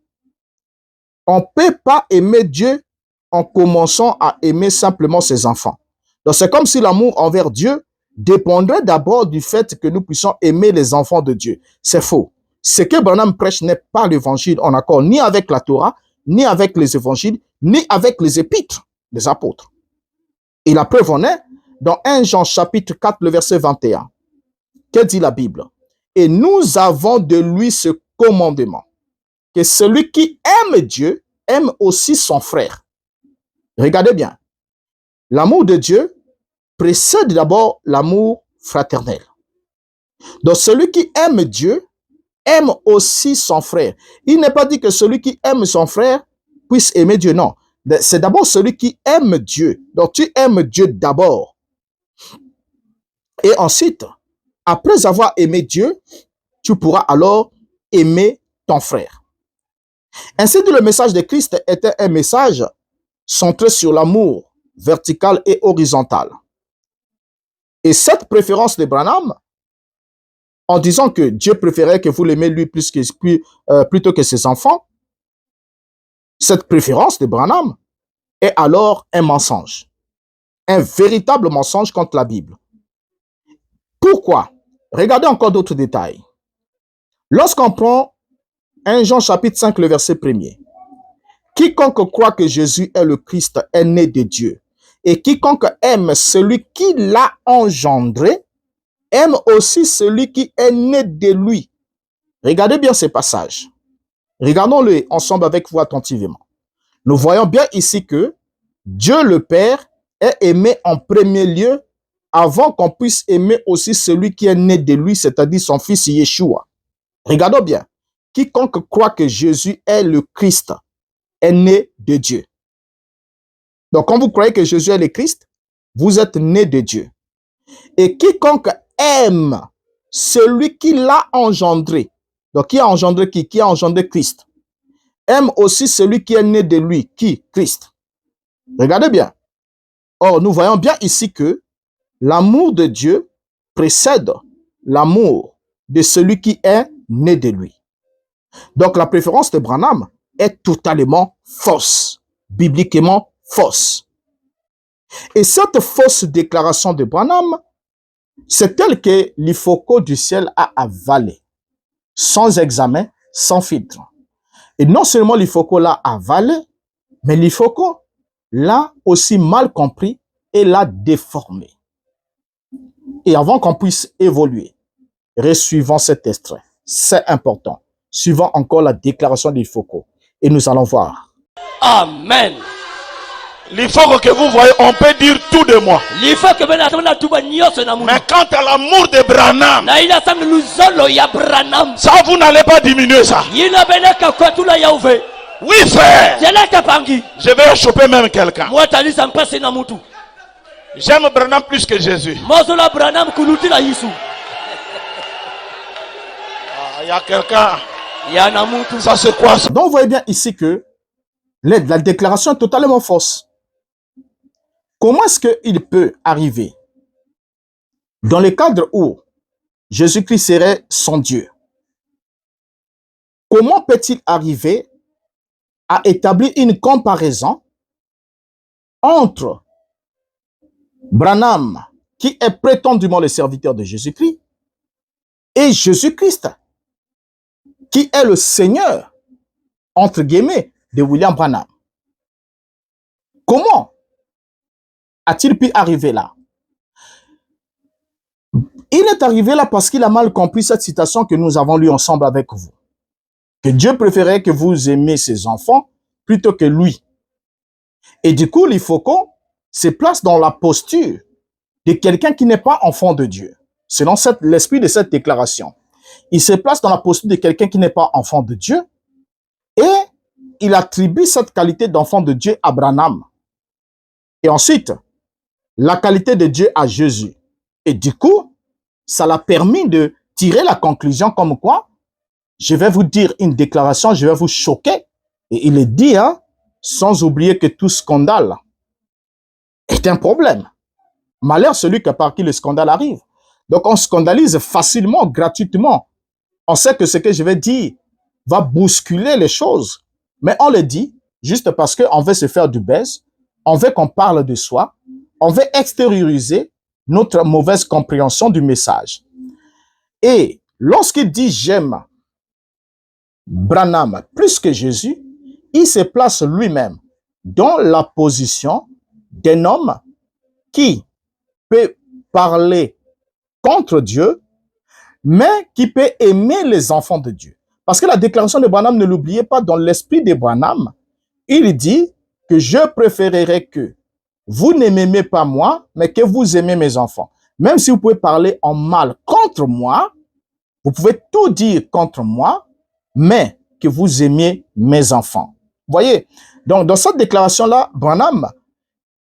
[SPEAKER 1] On ne peut pas aimer Dieu en commençant à aimer simplement ses enfants. Donc c'est comme si l'amour envers Dieu dépendrait d'abord du fait que nous puissions aimer les enfants de Dieu. C'est faux. Ce que Branham prêche n'est pas l'évangile en accord ni avec la Torah, ni avec les évangiles, ni avec les épîtres des apôtres. Et la preuve en est dans 1 Jean chapitre 4, le verset 21. Que dit la Bible? Et nous avons de lui ce commandement, que celui qui aime Dieu aime aussi son frère. Regardez bien. L'amour de Dieu précède d'abord l'amour fraternel. Donc celui qui aime Dieu aime aussi son frère. Il n'est pas dit que celui qui aime son frère puisse aimer Dieu, non. C'est d'abord celui qui aime Dieu. Donc tu aimes Dieu d'abord. Et ensuite, après avoir aimé Dieu, tu pourras alors aimer ton frère. Ainsi dit, le message de Christ était un message centré sur l'amour vertical et horizontal. Et cette préférence de Branham, en disant que Dieu préférait que vous l'aimez lui plutôt que ses enfants, cette préférence de Branham est alors un mensonge. Un véritable mensonge contre la Bible. Pourquoi? Regardez encore d'autres détails. Lorsqu'on prend 1 Jean chapitre 5, le verset 1er. Quiconque croit que Jésus est le Christ est né de Dieu. Et quiconque aime celui qui l'a engendré, aime aussi celui qui est né de lui. Regardez bien ces passages. Regardons-les ensemble avec vous attentivement. Nous voyons bien ici que Dieu le Père est aimé en premier lieu avant qu'on puisse aimer aussi celui qui est né de lui, c'est-à-dire son fils Yeshua. Regardons bien. Quiconque croit que Jésus est le Christ est né de Dieu. Donc, quand vous croyez que Jésus est le Christ, vous êtes né de Dieu. Et quiconque aime celui qui l'a engendré, donc qui a engendré qui? Qui a engendré Christ, aime aussi celui qui est né de lui, qui? Christ. Regardez bien. Or, nous voyons bien ici que l'amour de Dieu précède l'amour de celui qui est né de lui. Donc, la préférence de Branham est totalement fausse, bibliquement fausse. Et cette fausse déclaration de Branham, c'est telle que l'Ifoko du ciel a avalé, sans examen, sans filtre. Et non seulement l'Ifoko l'a avalé, mais l'Ifoko l'a aussi mal compris et l'a déformé. Et avant qu'on puisse évoluer, resuivons cet extrait. C'est important. Suivons encore la déclaration d'Ifoko. Et nous allons voir.
[SPEAKER 2] Amen.
[SPEAKER 3] Il faut que vous voyez, on peut dire tout de moi. Mais quant à l'amour de Branham, ça vous n'allez pas diminuer ça. Oui frère, je vais choper même quelqu'un. J'aime Branham plus que Jésus. Il y a quelqu'un. Ça c'est quoi ça?
[SPEAKER 1] Donc vous voyez bien ici que la déclaration est totalement fausse. Comment est-ce qu'il peut arriver dans le cadre où Jésus-Christ serait son Dieu? Comment peut-il arriver à établir une comparaison entre Branham, qui est prétendument le serviteur de Jésus-Christ, et Jésus-Christ, qui est le Seigneur, entre guillemets, de William Branham? Comment a-t-il pu arriver là? Il est arrivé là parce qu'il a mal compris cette citation que nous avons lue ensemble avec vous. Que Dieu préférait que vous aimiez ses enfants plutôt que lui. Et du coup, l'Ifoko se place dans la posture de quelqu'un qui n'est pas enfant de Dieu. Selon l'esprit de cette déclaration. Il se place dans la posture de quelqu'un qui n'est pas enfant de Dieu et il attribue cette qualité d'enfant de Dieu à Branham. Et ensuite, la qualité de Dieu à Jésus. Et du coup, ça l'a permis de tirer la conclusion comme quoi, je vais vous dire une déclaration, je vais vous choquer. Et il est dit, hein, sans oublier que tout scandale est un problème. Malheur celui par qui le scandale arrive. Donc on scandalise facilement, gratuitement. On sait que ce que je vais dire va bousculer les choses. Mais on le dit juste parce qu'on veut se faire du buzz, on veut qu'on parle de soi, on veut extérioriser notre mauvaise compréhension du message. Et lorsqu'il dit « j'aime Branham plus que Jésus », il se place lui-même dans la position d'un homme qui peut parler contre Dieu, mais qui peut aimer les enfants de Dieu. Parce que la déclaration de Branham, ne l'oubliez pas, dans l'esprit de Branham, il dit que je préférerais que vous ne m'aimez pas moi, mais que vous aimez mes enfants. Même si vous pouvez parler en mal contre moi, vous pouvez tout dire contre moi, mais que vous aimiez mes enfants. Vous voyez? Donc, dans cette déclaration-là, Branham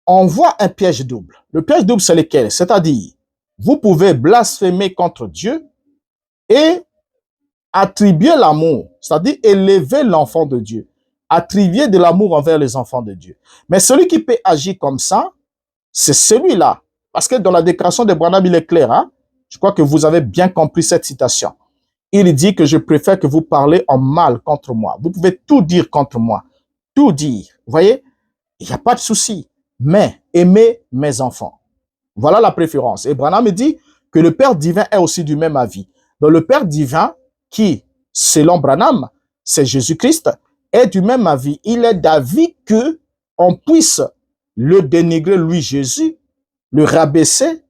[SPEAKER 1] envoie un piège double. Le piège double, c'est lequel? C'est-à-dire, vous pouvez blasphémer contre Dieu et attribuer l'amour, c'est-à-dire élever l'enfant de Dieu, attribuer de l'amour envers les enfants de Dieu. Mais celui qui peut agir comme ça, c'est celui-là. Parce que dans la déclaration de Branham, il est clair. Hein? Je crois que vous avez bien compris cette citation. Il dit que je préfère que vous parlez en mal contre moi. Vous pouvez tout dire contre moi. Tout dire. Vous voyez? Il n'y a pas de souci. Mais aimez mes enfants. Voilà la préférence. Et Branham me dit que le Père divin est aussi du même avis. Donc le Père divin, qui, selon Branham, c'est Jésus-Christ, est du même avis. Il est d'avis que on puisse le dénigrer, lui, Jésus, le rabaisser,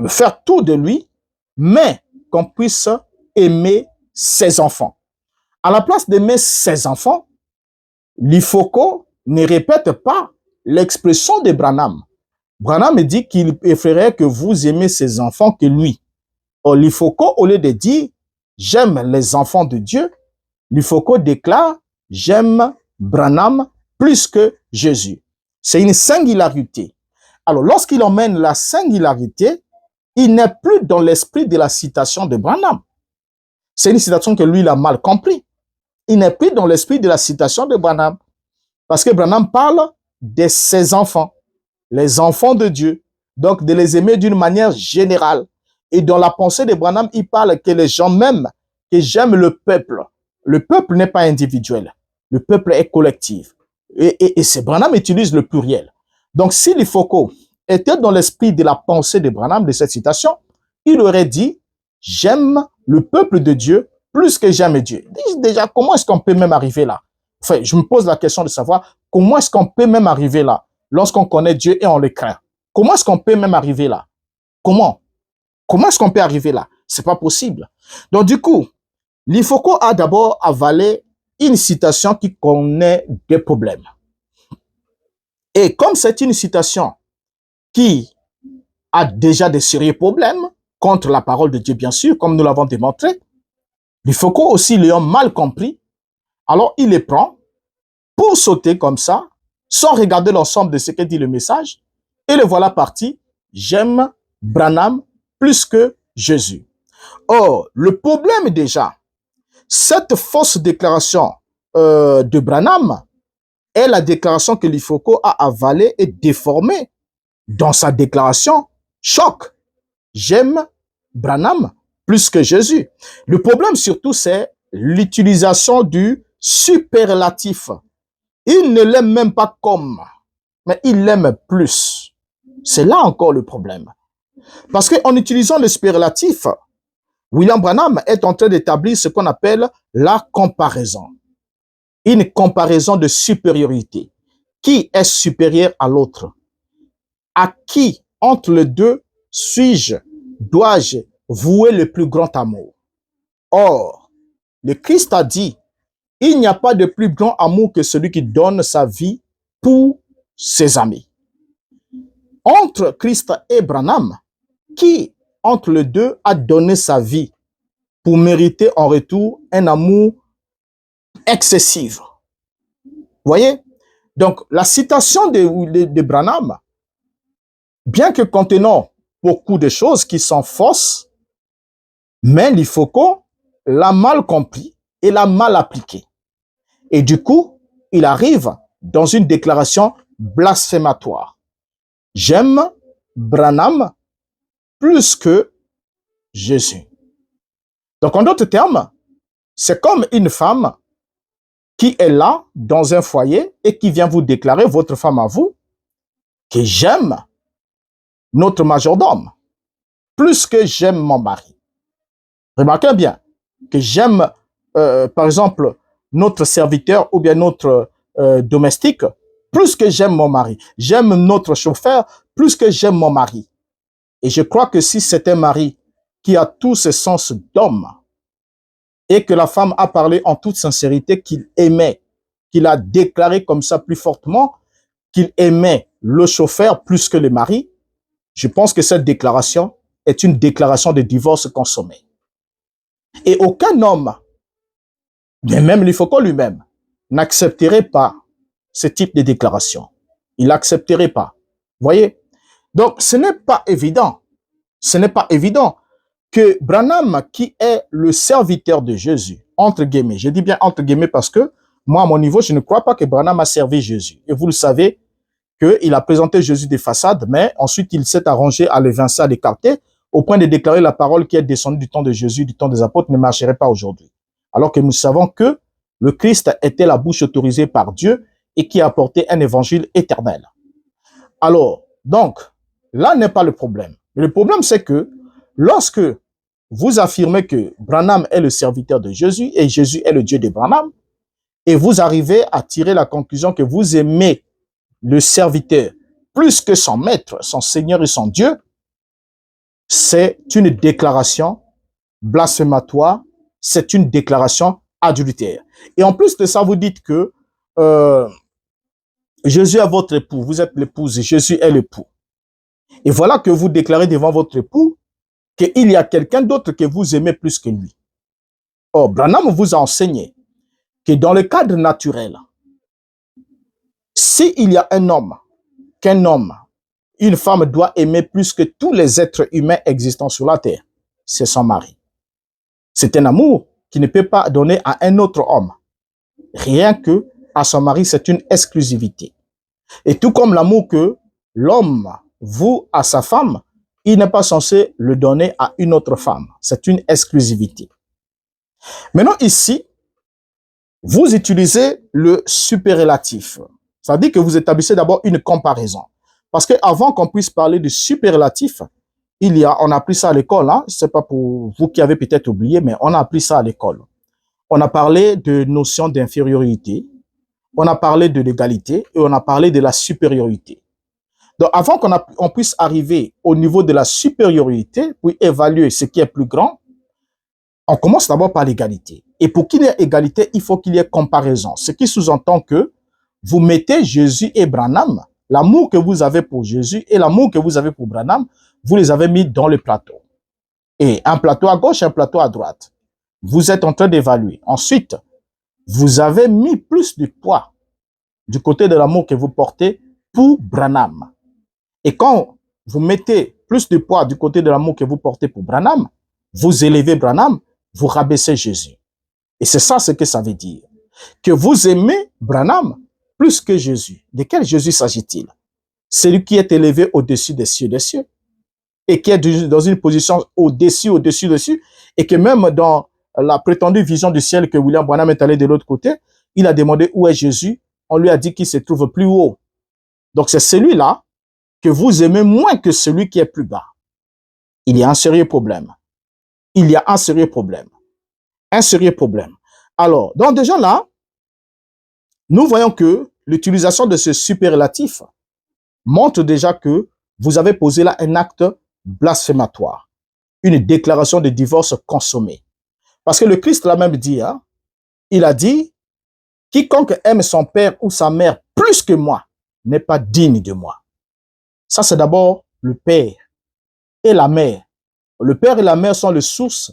[SPEAKER 1] faire tout de lui, mais qu'on puisse aimer ses enfants. À la place d'aimer ses enfants, Lifoko ne répète pas l'expression de Branham. Branham dit qu'il préférait que vous aimez ses enfants que lui. Or, Lifoko, au lieu de dire « j'aime les enfants de Dieu », Lifoko déclare « j'aime Branham plus que Jésus ». C'est une singularité. Alors, lorsqu'il emmène la singularité, il n'est plus dans l'esprit de la citation de Branham. C'est une citation que lui, il a mal compris. Il n'est plus dans l'esprit de la citation de Branham. Parce que Branham parle de ses enfants, les enfants de Dieu. Donc, de les aimer d'une manière générale. Et dans la pensée de Branham, il parle que les gens m'aiment, que j'aime le peuple. Le peuple n'est pas individuel. Le peuple est collectif. Et c'est Branham utilise le pluriel. Donc, si Lifoko était dans l'esprit de la pensée de Branham, de cette citation, il aurait dit « j'aime le peuple de Dieu plus que j'aime Dieu ». Déjà, comment est-ce qu'on peut même arriver là? Enfin, je me pose la question de savoir comment est-ce qu'on peut même arriver là lorsqu'on connaît Dieu et on le craint. Comment est-ce qu'on peut même arriver là? Comment? Comment est-ce qu'on peut arriver là? C'est pas possible. Donc, du coup, Lifoko a d'abord avalé une citation qui connaît des problèmes. Et comme c'est une citation qui a déjà des sérieux problèmes contre la parole de Dieu, bien sûr, comme nous l'avons démontré, Lifoko aussi l'ayant mal compris, alors il les prend pour sauter comme ça, sans regarder l'ensemble de ce que dit le message, et le voilà parti, j'aime Branham plus que Jésus. Or, le problème déjà, cette fausse déclaration de Branham est la déclaration que Lifoko a avalée et déformée dans sa déclaration choc. J'aime Branham plus que Jésus. Le problème surtout, c'est l'utilisation du superlatif. Il ne l'aime même pas comme, mais il l'aime plus. C'est là encore le problème. Parce qu'en utilisant le superlatif, William Branham est en train d'établir ce qu'on appelle la comparaison. Une comparaison de supériorité. Qui est supérieur à l'autre? À qui, entre les deux, dois-je vouer le plus grand amour? Or, le Christ a dit, il n'y a pas de plus grand amour que celui qui donne sa vie pour ses amis. Entre Christ et Branham, qui, entre les deux, a donné sa vie pour mériter en retour un amour excessif? Vous voyez? Donc, la citation de Branham, bien que contenant beaucoup de choses qui sont fausses, mais Lifoko l'a mal compris et l'a mal appliqué. Et du coup, il arrive dans une déclaration blasphématoire. J'aime Branham plus que Jésus. Donc, en d'autres termes, c'est comme une femme qui est là dans un foyer et qui vient vous déclarer, votre femme à vous, que j'aime notre majordome plus que j'aime mon mari. Remarquez bien que j'aime, par exemple, notre serviteur ou bien notre domestique plus que j'aime mon mari. J'aime notre chauffeur plus que j'aime mon mari. Et je crois que si c'est un mari qui a tous ses sens d'homme et que la femme a parlé en toute sincérité qu'il aimait, qu'il a déclaré comme ça plus fortement qu'il aimait le chauffeur plus que le mari, je pense que cette déclaration est une déclaration de divorce consommée. Et aucun homme, mais même l'Ifoko lui-même, n'accepterait pas ce type de déclaration. Il n'accepterait pas. Voyez? Donc, ce n'est pas évident. Ce n'est pas évident que Branham, qui est le serviteur de Jésus, entre guillemets, je dis bien entre guillemets parce que moi, à mon niveau, je ne crois pas que Branham a servi Jésus. Et vous le savez, qu'il a présenté Jésus des façades, mais ensuite il s'est arrangé à l'évincer, à l'écarter, au point de déclarer la parole qui est descendue du temps de Jésus, du temps des apôtres, ne marcherait pas aujourd'hui. Alors que nous savons que le Christ était la bouche autorisée par Dieu et qui apportait un évangile éternel. Alors, donc, là n'est pas le problème. Le problème, c'est que lorsque vous affirmez que Branham est le serviteur de Jésus et Jésus est le Dieu de Branham, et vous arrivez à tirer la conclusion que vous aimez le serviteur plus que son maître, son Seigneur et son Dieu, c'est une déclaration blasphématoire, c'est une déclaration adultère. Et en plus de ça, vous dites que Jésus est votre époux, vous êtes l'épouse et Jésus est l'époux. Et voilà que vous déclarez devant votre époux qu'il y a quelqu'un d'autre que vous aimez plus que lui. Or, Branham vous a enseigné que dans le cadre naturel, s'il y a un homme, une femme doit aimer plus que tous les êtres humains existants sur la terre, c'est son mari. C'est un amour qui ne peut pas donner à un autre homme. Rien que à son mari, c'est une exclusivité. Et tout comme l'amour que l'homme voue à sa femme, il n'est pas censé le donner à une autre femme. C'est une exclusivité. Maintenant ici, vous utilisez le superlatif. Ça dit que vous établissez d'abord une comparaison. Parce qu'avant qu'on puisse parler de superlatif, on a appris ça à l'école, hein? C'est pas pour vous qui avez peut-être oublié, mais on a appris ça à l'école. On a parlé de notion d'infériorité, on a parlé de l'égalité et on a parlé de la supériorité. Donc, avant qu'on puisse arriver au niveau de la supériorité, puis évaluer ce qui est plus grand, on commence d'abord par l'égalité. Et pour qu'il y ait égalité, il faut qu'il y ait comparaison. Ce qui sous-entend que vous mettez Jésus et Branham, l'amour que vous avez pour Jésus et l'amour que vous avez pour Branham, vous les avez mis dans le plateau. Et un plateau à gauche, un plateau à droite. Vous êtes en train d'évaluer. Ensuite, vous avez mis plus de poids du côté de l'amour que vous portez pour Branham. Et quand vous mettez plus de poids du côté de l'amour que vous portez pour Branham, vous élevez Branham, vous rabaissez Jésus. Et c'est ça ce que ça veut dire. Que vous aimez Branham plus que Jésus. De quel Jésus s'agit-il? Celui qui est élevé au-dessus des cieux et qui est dans une position au-dessus, et que même dans la prétendue vision du ciel que William Branham est allé de l'autre côté, il a demandé où est Jésus. On lui a dit qu'il se trouve plus haut. Donc c'est celui-là que vous aimez moins que celui qui est plus bas. Il y a un sérieux problème. Il y a un sérieux problème. Un sérieux problème. Alors, donc déjà là, nous voyons que l'utilisation de ce superlatif montre déjà que vous avez posé là un acte blasphématoire, une déclaration de divorce consommée. Parce que le Christ l'a même dit, hein, il a dit, quiconque aime son père ou sa mère plus que moi n'est pas digne de moi. Ça, c'est d'abord le père et la mère. Le père et la mère sont les sources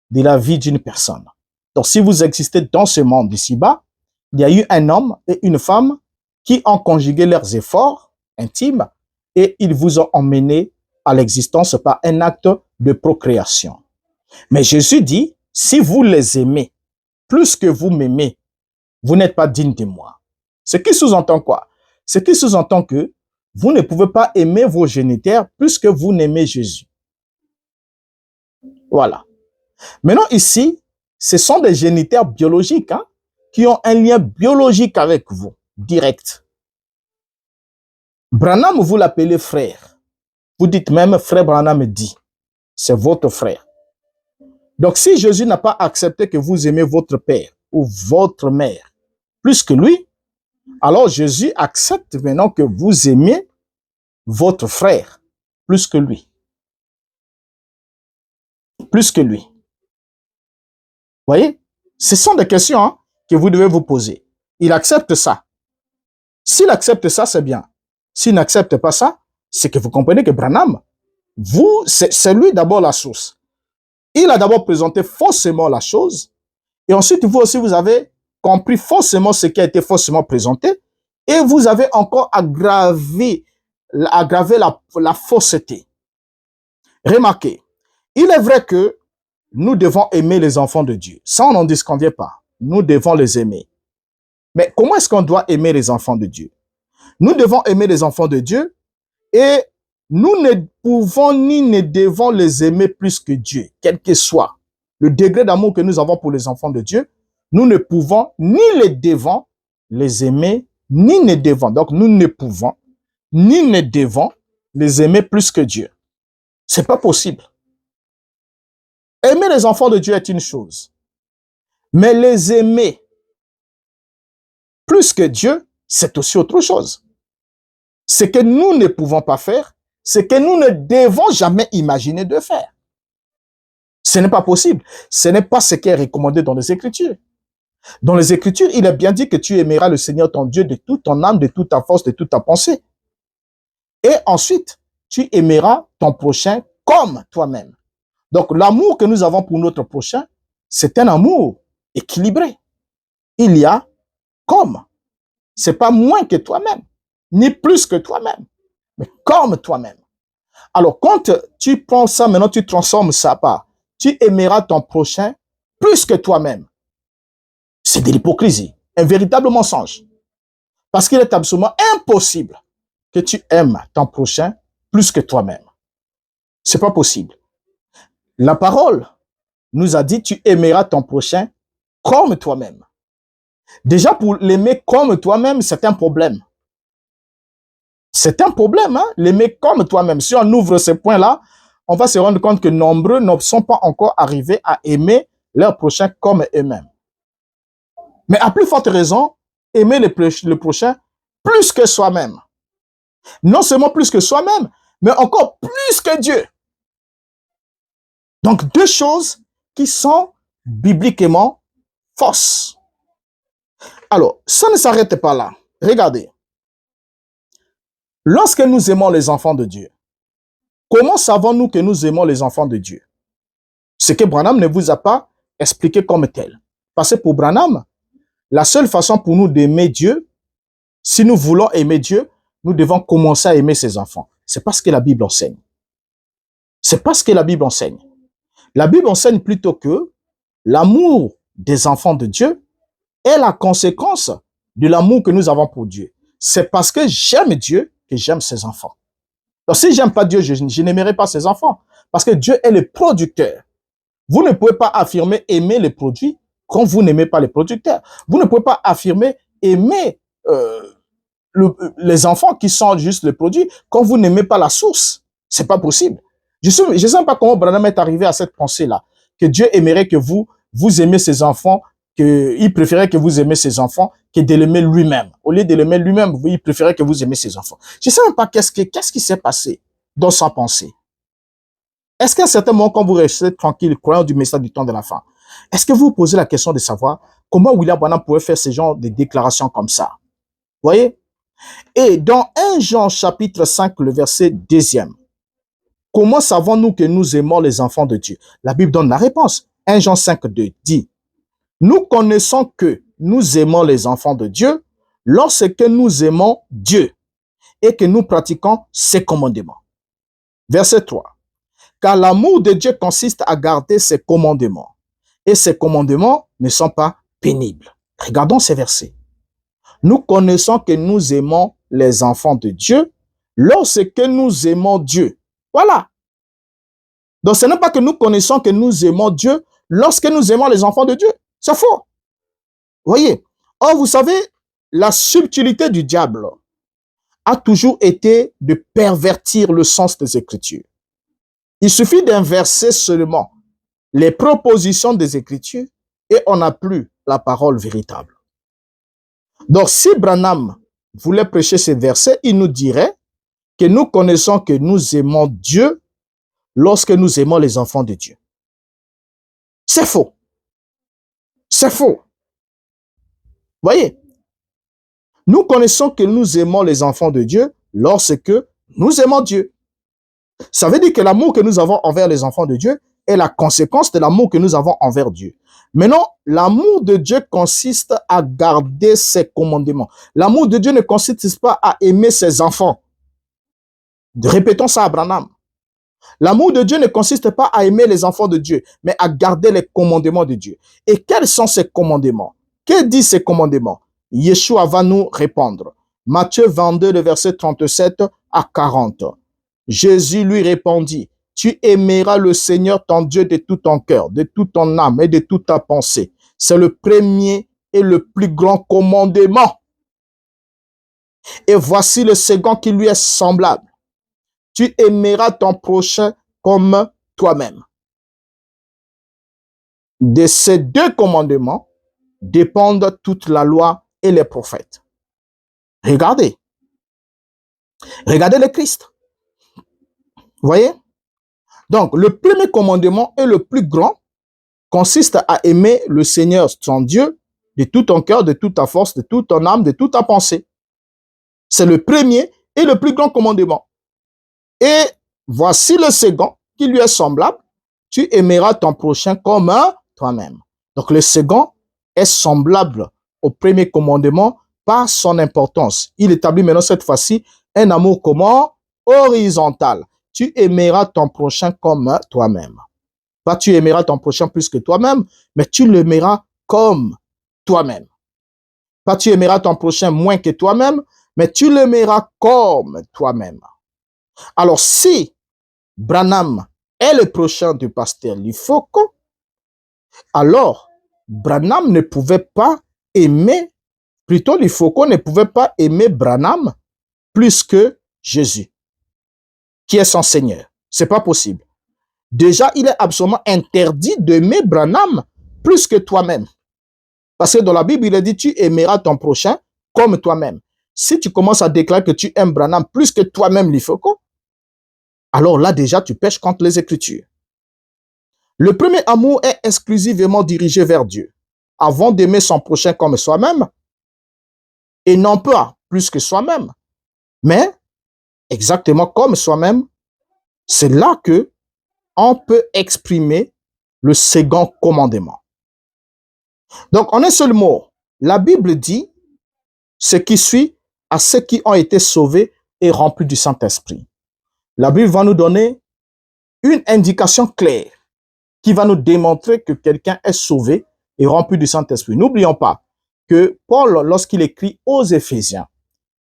[SPEAKER 1] de la vie d'une personne. Donc, si vous existez dans ce monde d'ici-bas, il y a eu un homme et une femme qui ont conjugué leurs efforts intimes et ils vous ont emmené à l'existence par un acte de procréation. Mais Jésus dit, si vous les aimez plus que vous m'aimez, vous n'êtes pas digne de moi. Ce qui sous-entend quoi? Ce qui sous-entend que vous ne pouvez pas aimer vos géniteurs plus que vous n'aimez Jésus. Voilà. Maintenant ici, ce sont des géniteurs biologiques, hein, qui ont un lien biologique avec vous, direct. Branham, vous l'appelez frère. Vous dites même, frère Branham dit, c'est votre frère. Donc si Jésus n'a pas accepté que vous aimez votre père ou votre mère plus que lui, Alors Jésus accepte maintenant que vous aimez votre frère plus que lui. Plus que lui. Voyez? Ce sont des questions hein, que vous devez vous poser. Il accepte ça. S'il accepte ça, c'est bien. S'il n'accepte pas ça, c'est que vous comprenez que Branham, vous, c'est lui d'abord la source. Il a d'abord présenté faussement la chose, et ensuite vous aussi, vous avez compris faussement ce qui a été faussement présenté, et vous avez encore aggravé la fausseté. Remarquez, il est vrai que nous devons aimer les enfants de Dieu. Ça, on n'en disconvient pas. Nous devons les aimer. Mais comment est-ce qu'on doit aimer les enfants de Dieu? Nous devons aimer les enfants de Dieu et nous ne pouvons ni ne devons les aimer plus que Dieu, quel que soit le degré d'amour que nous avons pour les enfants de Dieu. Nous ne pouvons ni les devons les aimer, ni ne devons. Donc, nous ne pouvons ni ne devons les aimer plus que Dieu. C'est pas possible. Aimer les enfants de Dieu est une chose, mais les aimer plus que Dieu, c'est aussi autre chose. Ce que nous ne pouvons pas faire, ce que nous ne devons jamais imaginer de faire. Ce n'est pas possible. Ce n'est pas ce qui est recommandé dans les Écritures. Dans les Écritures, il est bien dit que tu aimeras le Seigneur ton Dieu de toute ton âme, de toute ta force, de toute ta pensée. Et ensuite, tu aimeras ton prochain comme toi-même. Donc, l'amour que nous avons pour notre prochain, c'est un amour équilibré. Il y a comme. C'est pas moins que toi-même, ni plus que toi-même, mais comme toi-même. Alors, quand tu prends ça, maintenant tu transformes ça par tu aimeras ton prochain plus que toi-même. C'est de l'hypocrisie, un véritable mensonge. Parce qu'il est absolument impossible que tu aimes ton prochain plus que toi-même. C'est pas possible. La parole nous a dit tu aimeras ton prochain comme toi-même. Déjà, pour l'aimer comme toi-même, c'est un problème. C'est un problème, hein? L'aimer comme toi-même. Si on ouvre ces points-là, on va se rendre compte que nombreux ne sont pas encore arrivés à aimer leur prochain comme eux-mêmes. Mais à plus forte raison, aimer le prochain plus que soi-même. Non seulement plus que soi-même, mais encore plus que Dieu. Donc, deux choses qui sont bibliquement fausses. Alors, ça ne s'arrête pas là. Regardez. Lorsque nous aimons les enfants de Dieu, comment savons-nous que nous aimons les enfants de Dieu? Ce que Branham ne vous a pas expliqué comme tel. Parce que pour Branham, la seule façon pour nous d'aimer Dieu, si nous voulons aimer Dieu, nous devons commencer à aimer ses enfants. C'est parce que la Bible enseigne. C'est parce que la Bible enseigne. La Bible enseigne plutôt que l'amour des enfants de Dieu est la conséquence de l'amour que nous avons pour Dieu. C'est parce que j'aime Dieu que j'aime ses enfants. Donc, si j'aime pas Dieu, je n'aimerai pas ses enfants. Parce que Dieu est le producteur. Vous ne pouvez pas affirmer aimer les produits quand vous n'aimez pas les producteurs. Vous ne pouvez pas affirmer aimer les enfants qui sont juste les produits quand vous n'aimez pas la source. C'est pas possible. Je ne sais pas comment Branham est arrivé à cette pensée-là, que Dieu aimerait que vous aimez ses enfants, qu'il préférait que vous aimez ses enfants que de l'aimer lui-même. Au lieu de l'aimer lui-même, il préférait que vous aimez ses enfants. Je ne sais même pas qu'est-ce qui s'est passé dans sa pensée. Est-ce qu'à un certain moment, quand vous restez tranquille, croyant du message du temps de la fin, est-ce que vous vous posez la question de savoir comment William Branham pouvait faire ce genre de déclarations comme ça? Vous voyez? Et dans 1 Jean chapitre 5, le verset 2e, comment savons-nous que nous aimons les enfants de Dieu? La Bible donne la réponse. 1 Jean 5, 2 dit, nous connaissons que nous aimons les enfants de Dieu lorsque nous aimons Dieu et que nous pratiquons ses commandements. Verset 3. Car l'amour de Dieu consiste à garder ses commandements. Et ses commandements ne sont pas pénibles. Regardons ces versets. Nous connaissons que nous aimons les enfants de Dieu lorsque nous aimons Dieu. Voilà. Donc ce n'est pas que nous connaissons que nous aimons Dieu lorsque nous aimons les enfants de Dieu. C'est faux. Voyez. Or, vous savez, la subtilité du diable a toujours été de pervertir le sens des Écritures. Il suffit d'inverser seulement les propositions des Écritures et on n'a plus la parole véritable. Donc, si Branham voulait prêcher ces versets, il nous dirait que nous connaissons que nous aimons Dieu lorsque nous aimons les enfants de Dieu. C'est faux. C'est faux. Voyez, nous connaissons que nous aimons les enfants de Dieu lorsque nous aimons Dieu. Ça veut dire que l'amour que nous avons envers les enfants de Dieu est la conséquence de l'amour que nous avons envers Dieu. Maintenant, l'amour de Dieu consiste à garder ses commandements. L'amour de Dieu ne consiste pas à aimer ses enfants. Répétons ça à Branham. L'amour de Dieu ne consiste pas à aimer les enfants de Dieu, mais à garder les commandements de Dieu. Et quels sont ces commandements? Que disent ces commandements? Yeshua va nous répondre. Matthieu 22, le verset 37 à 40. Jésus lui répondit, « Tu aimeras le Seigneur ton Dieu de tout ton cœur, de toute ton âme et de toute ta pensée. » C'est le premier et le plus grand commandement. Et voici le second qui lui est semblable. Tu aimeras ton prochain comme toi-même. De ces deux commandements dépendent toute la loi et les prophètes. Regardez. Regardez le Christ. Voyez? Donc, le premier commandement et le plus grand consiste à aimer le Seigneur, son Dieu, de tout ton cœur, de toute ta force, de toute ton âme, de toute ta pensée. C'est le premier et le plus grand commandement. Et voici le second qui lui est semblable. Tu aimeras ton prochain comme toi-même. Donc, le second est semblable au premier commandement par son importance. Il établit maintenant cette fois-ci un amour comment? Horizontal. Tu aimeras ton prochain comme toi-même. Pas tu aimeras ton prochain plus que toi-même, mais tu l'aimeras comme toi-même. Pas tu aimeras ton prochain moins que toi-même, mais tu l'aimeras comme toi-même. Alors, si Branham est le prochain du pasteur Lifoko, alors Branham ne pouvait pas aimer, plutôt Lifoko ne pouvait pas aimer Branham plus que Jésus, qui est son Seigneur. C'est pas possible. Déjà, il est absolument interdit d'aimer Branham plus que toi-même. Parce que dans la Bible, il est dit, tu aimeras ton prochain comme toi-même. Si tu commences à déclarer que tu aimes Branham plus que toi-même, Lifoko, alors là, déjà, tu pèches contre les Écritures. Le premier amour est exclusivement dirigé vers Dieu. Avant d'aimer son prochain comme soi-même, et non pas plus que soi-même, mais exactement comme soi-même, c'est là que on peut exprimer le second commandement. Donc, en un seul mot, la Bible dit ce qui suit à ceux qui ont été sauvés et remplis du Saint-Esprit. La Bible va nous donner une indication claire qui va nous démontrer que quelqu'un est sauvé et rempli du Saint-Esprit. N'oublions pas que Paul, lorsqu'il écrit aux Éphésiens,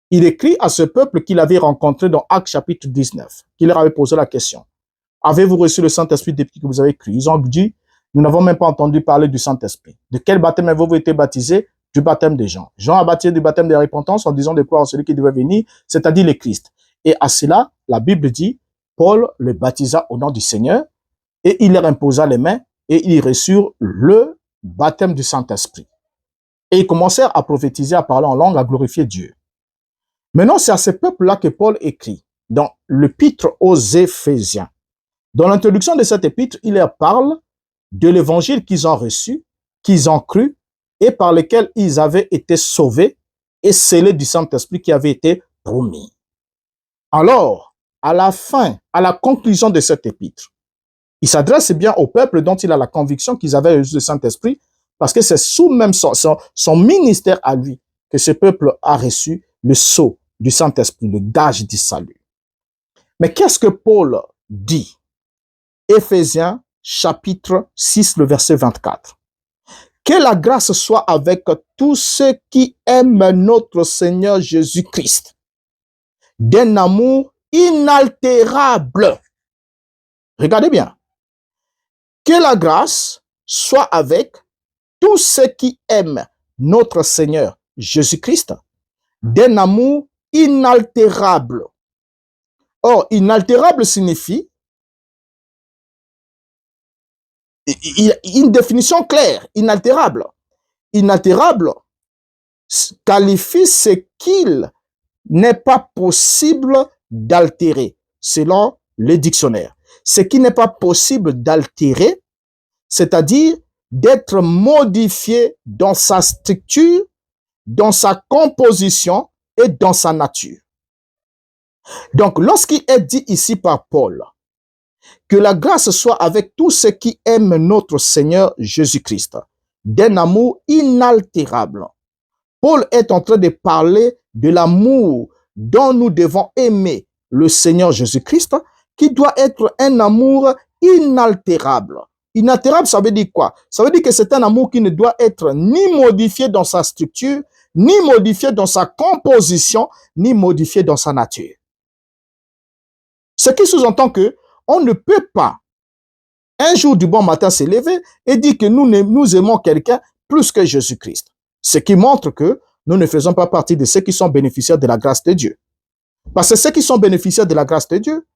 [SPEAKER 1] il écrit à ce peuple qu'il avait rencontré dans Actes chapitre 19, qu'il leur avait posé la question. Avez-vous reçu le Saint-Esprit depuis que vous avez cru? Ils ont dit, nous n'avons même pas entendu parler du Saint-Esprit. De quel baptême avez-vous été baptisé? Du baptême de Jean. Jean a baptisé du baptême de la repentance en disant de croire en celui qui devait venir, c'est-à-dire le Christ. Et à cela, la Bible dit, Paul le baptisa au nom du Seigneur et il leur imposa les mains et ils reçurent le baptême du Saint-Esprit. Et ils commencèrent à prophétiser, à parler en langue, à glorifier Dieu. Maintenant, c'est à ce peuple-là que Paul écrit dans l'épître aux Éphésiens. Dans l'introduction de cette épître, il leur parle de l'évangile qu'ils ont reçu, qu'ils ont cru et par lequel ils avaient été sauvés et scellés du Saint-Esprit qui avait été promis. Alors, à la fin, à la conclusion de cette épître, il s'adresse bien au peuple dont il a la conviction qu'ils avaient reçu le Saint-Esprit parce que c'est sous même son ministère à lui que ce peuple a reçu le sceau du Saint-Esprit, le gage du salut. Mais qu'est-ce que Paul dit? Éphésiens chapitre 6, le verset 24. Que la grâce soit avec tous ceux qui aiment notre Seigneur Jésus-Christ, d'un amour inaltérable. Regardez bien. Que la grâce soit avec tous ceux qui aiment notre Seigneur Jésus-Christ, d'un amour inaltérable. Or, inaltérable signifie une définition claire, inaltérable. Inaltérable qualifie ce qu'il n'est pas possible d'altérer, selon les dictionnaires. Ce qui n'est pas possible d'altérer, c'est-à-dire d'être modifié dans sa structure, dans sa composition et dans sa nature. Donc, lorsqu'il est dit ici par Paul, que la grâce soit avec tous ceux qui aiment notre Seigneur Jésus-Christ, d'un amour inaltérable. Paul est en train de parler de l'amour dont nous devons aimer le Seigneur Jésus-Christ, qui doit être un amour inaltérable. Inaltérable, ça veut dire quoi? Ça veut dire que c'est un amour qui ne doit être ni modifié dans sa structure, ni modifié dans sa composition, ni modifié dans sa nature. Ce qui sous-entend que on ne peut pas, un jour du bon matin, se lever et dire que nous aimons quelqu'un plus que Jésus-Christ. Ce qui montre que nous ne faisons pas partie de ceux qui sont bénéficiaires de la grâce de Dieu. Parce que ceux qui sont bénéficiaires de la grâce de Dieu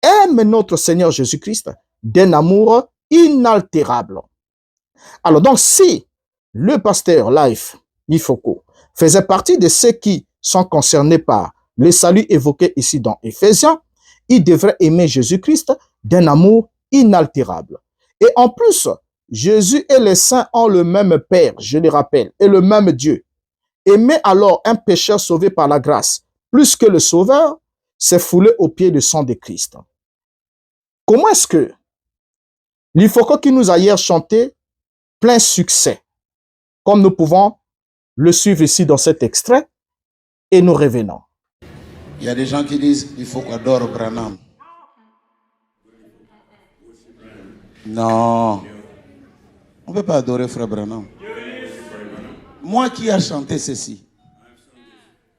[SPEAKER 1] aiment notre Seigneur Jésus-Christ d'un amour inaltérable. Alors donc, si le pasteur Life Ifoko faisait partie de ceux qui sont concernés par le salut évoqué ici dans Éphésiens, il devrait aimer Jésus-Christ d'un amour inaltérable. Et en plus, Jésus et les saints ont le même Père, je le rappelle, et le même Dieu. Aimer alors un pécheur sauvé par la grâce, plus que le Sauveur, c'est fouler aux pieds du sang de Christ. Comment est-ce que l'Ifoko qui nous a hier chanté plein succès, comme nous pouvons le suivre ici dans cet extrait, et nous revenons.
[SPEAKER 4] Il y a des gens qui disent il faut qu'on adore Branham. Non. On ne peut pas adorer Frère Branham. Moi qui ai chanté ceci.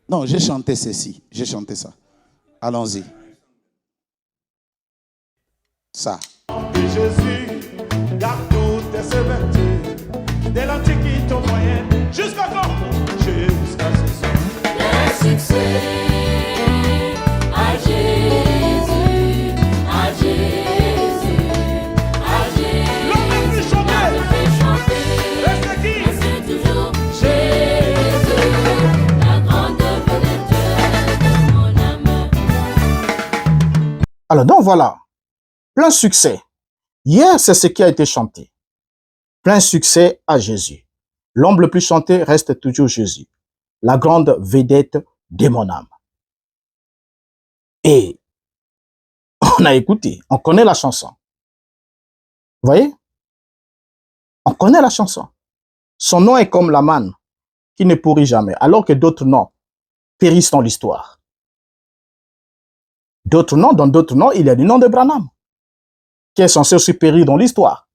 [SPEAKER 4] Non, j'ai chanté ceci. J'ai chanté ça. Allons-y. Ça.
[SPEAKER 3] Jésus garde toutes tes vertus, de l'Antiquité au Moyen, jusqu'à quand? Jusqu'à ce soir.
[SPEAKER 5] Le succès à Jésus, à Jésus, à Jésus.
[SPEAKER 3] L'homme le plus chanté,
[SPEAKER 5] Le plus chanté,
[SPEAKER 3] reste qui?
[SPEAKER 5] c'est toujours Jésus, la grande vedette de mon âme.
[SPEAKER 1] Alors donc voilà, plein succès. Hier, c'est ce qui a été chanté. Plein succès à Jésus. L'homme le plus chanté reste toujours Jésus, la grande vedette de mon âme. Et on a écouté, on connaît la chanson. Vous voyez? On connaît la chanson. Son nom est comme la manne qui ne pourrit jamais, alors que d'autres noms périssent dans l'histoire. D'autres noms, dans d'autres noms, il y a le nom de Branham, qui est censé aussi périr dans l'histoire.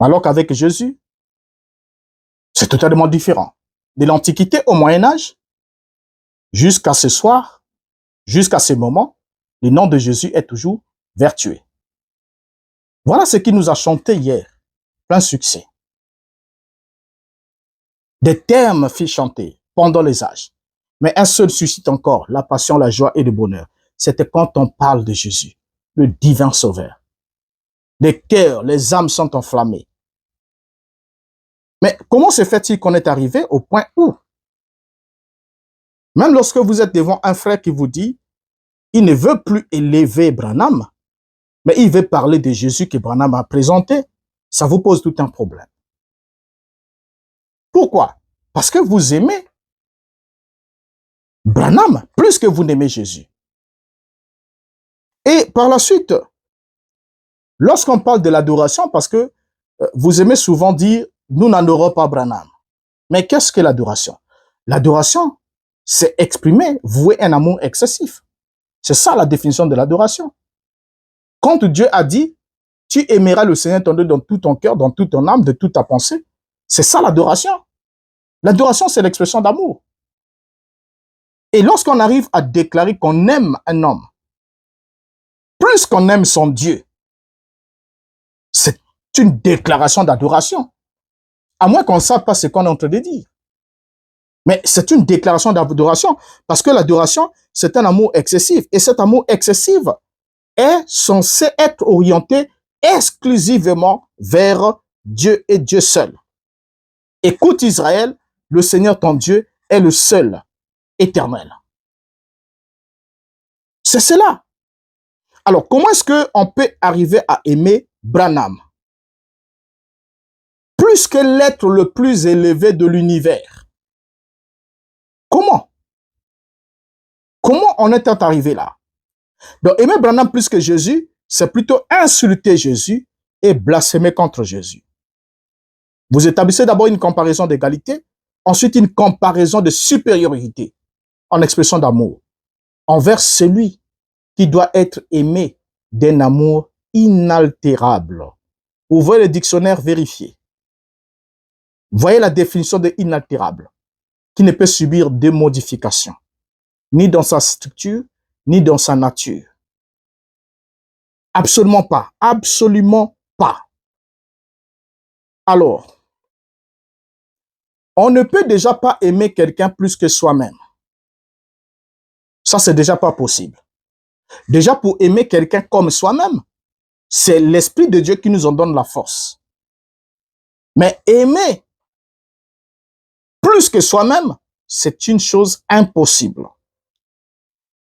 [SPEAKER 1] Alors qu'avec Jésus, c'est totalement différent. De l'Antiquité au Moyen-Âge, jusqu'à ce soir, jusqu'à ce moment, le nom de Jésus est toujours vertueux. Voilà ce qu'il nous a chanté hier. Plein succès. Des termes furent chantés pendant les âges. Mais un seul suscite encore la passion, la joie et le bonheur. C'était quand on parle de Jésus, le divin sauveur. Les cœurs, les âmes sont enflammées. Mais comment se fait-il qu'on est arrivé au point où, même lorsque vous êtes devant un frère qui vous dit, il ne veut plus élever Branham, mais il veut parler de Jésus que Branham a présenté, ça vous pose tout un problème. Pourquoi? Parce que vous aimez Branham plus que vous n'aimez Jésus. Et par la suite, lorsqu'on parle de l'adoration, parce que vous aimez souvent dire, nous n'adorons pas Branham. Mais qu'est-ce que l'adoration? L'adoration, c'est exprimer, vouer un amour excessif. C'est ça la définition de l'adoration. Quand Dieu a dit, tu aimeras le Seigneur ton Dieu dans tout ton cœur, dans toute ton âme, de toute ta pensée, c'est ça l'adoration. L'adoration, c'est l'expression d'amour. Et lorsqu'on arrive à déclarer qu'on aime un homme, plus qu'on aime son Dieu, c'est une déclaration d'adoration. À moins qu'on ne sache pas ce qu'on est en train de dire. Mais c'est une déclaration d'adoration parce que l'adoration, c'est un amour excessif. Et cet amour excessif est censé être orienté exclusivement vers Dieu et Dieu seul. Écoute Israël, le Seigneur ton Dieu est le seul éternel. C'est cela. Alors, comment est-ce qu'on peut arriver à aimer Branham? Plus que l'être le plus élevé de l'univers. Comment? Comment on est arrivé là? Donc, aimer Branham plus que Jésus, c'est plutôt insulter Jésus et blasphémer contre Jésus. Vous établissez d'abord une comparaison d'égalité, ensuite une comparaison de supériorité en expression d'amour envers celui qui doit être aimé d'un amour inaltérable. Ouvrez le dictionnaire, vérifiez. Voyez la définition de inaltérable, qui ne peut subir de modifications, ni dans sa structure, ni dans sa nature. Absolument pas. Absolument pas. Alors, on ne peut déjà pas aimer quelqu'un plus que soi-même. Ça, c'est déjà pas possible. Déjà, pour aimer quelqu'un comme soi-même, c'est l'Esprit de Dieu qui nous en donne la force. Mais aimer plus que soi-même, c'est une chose impossible.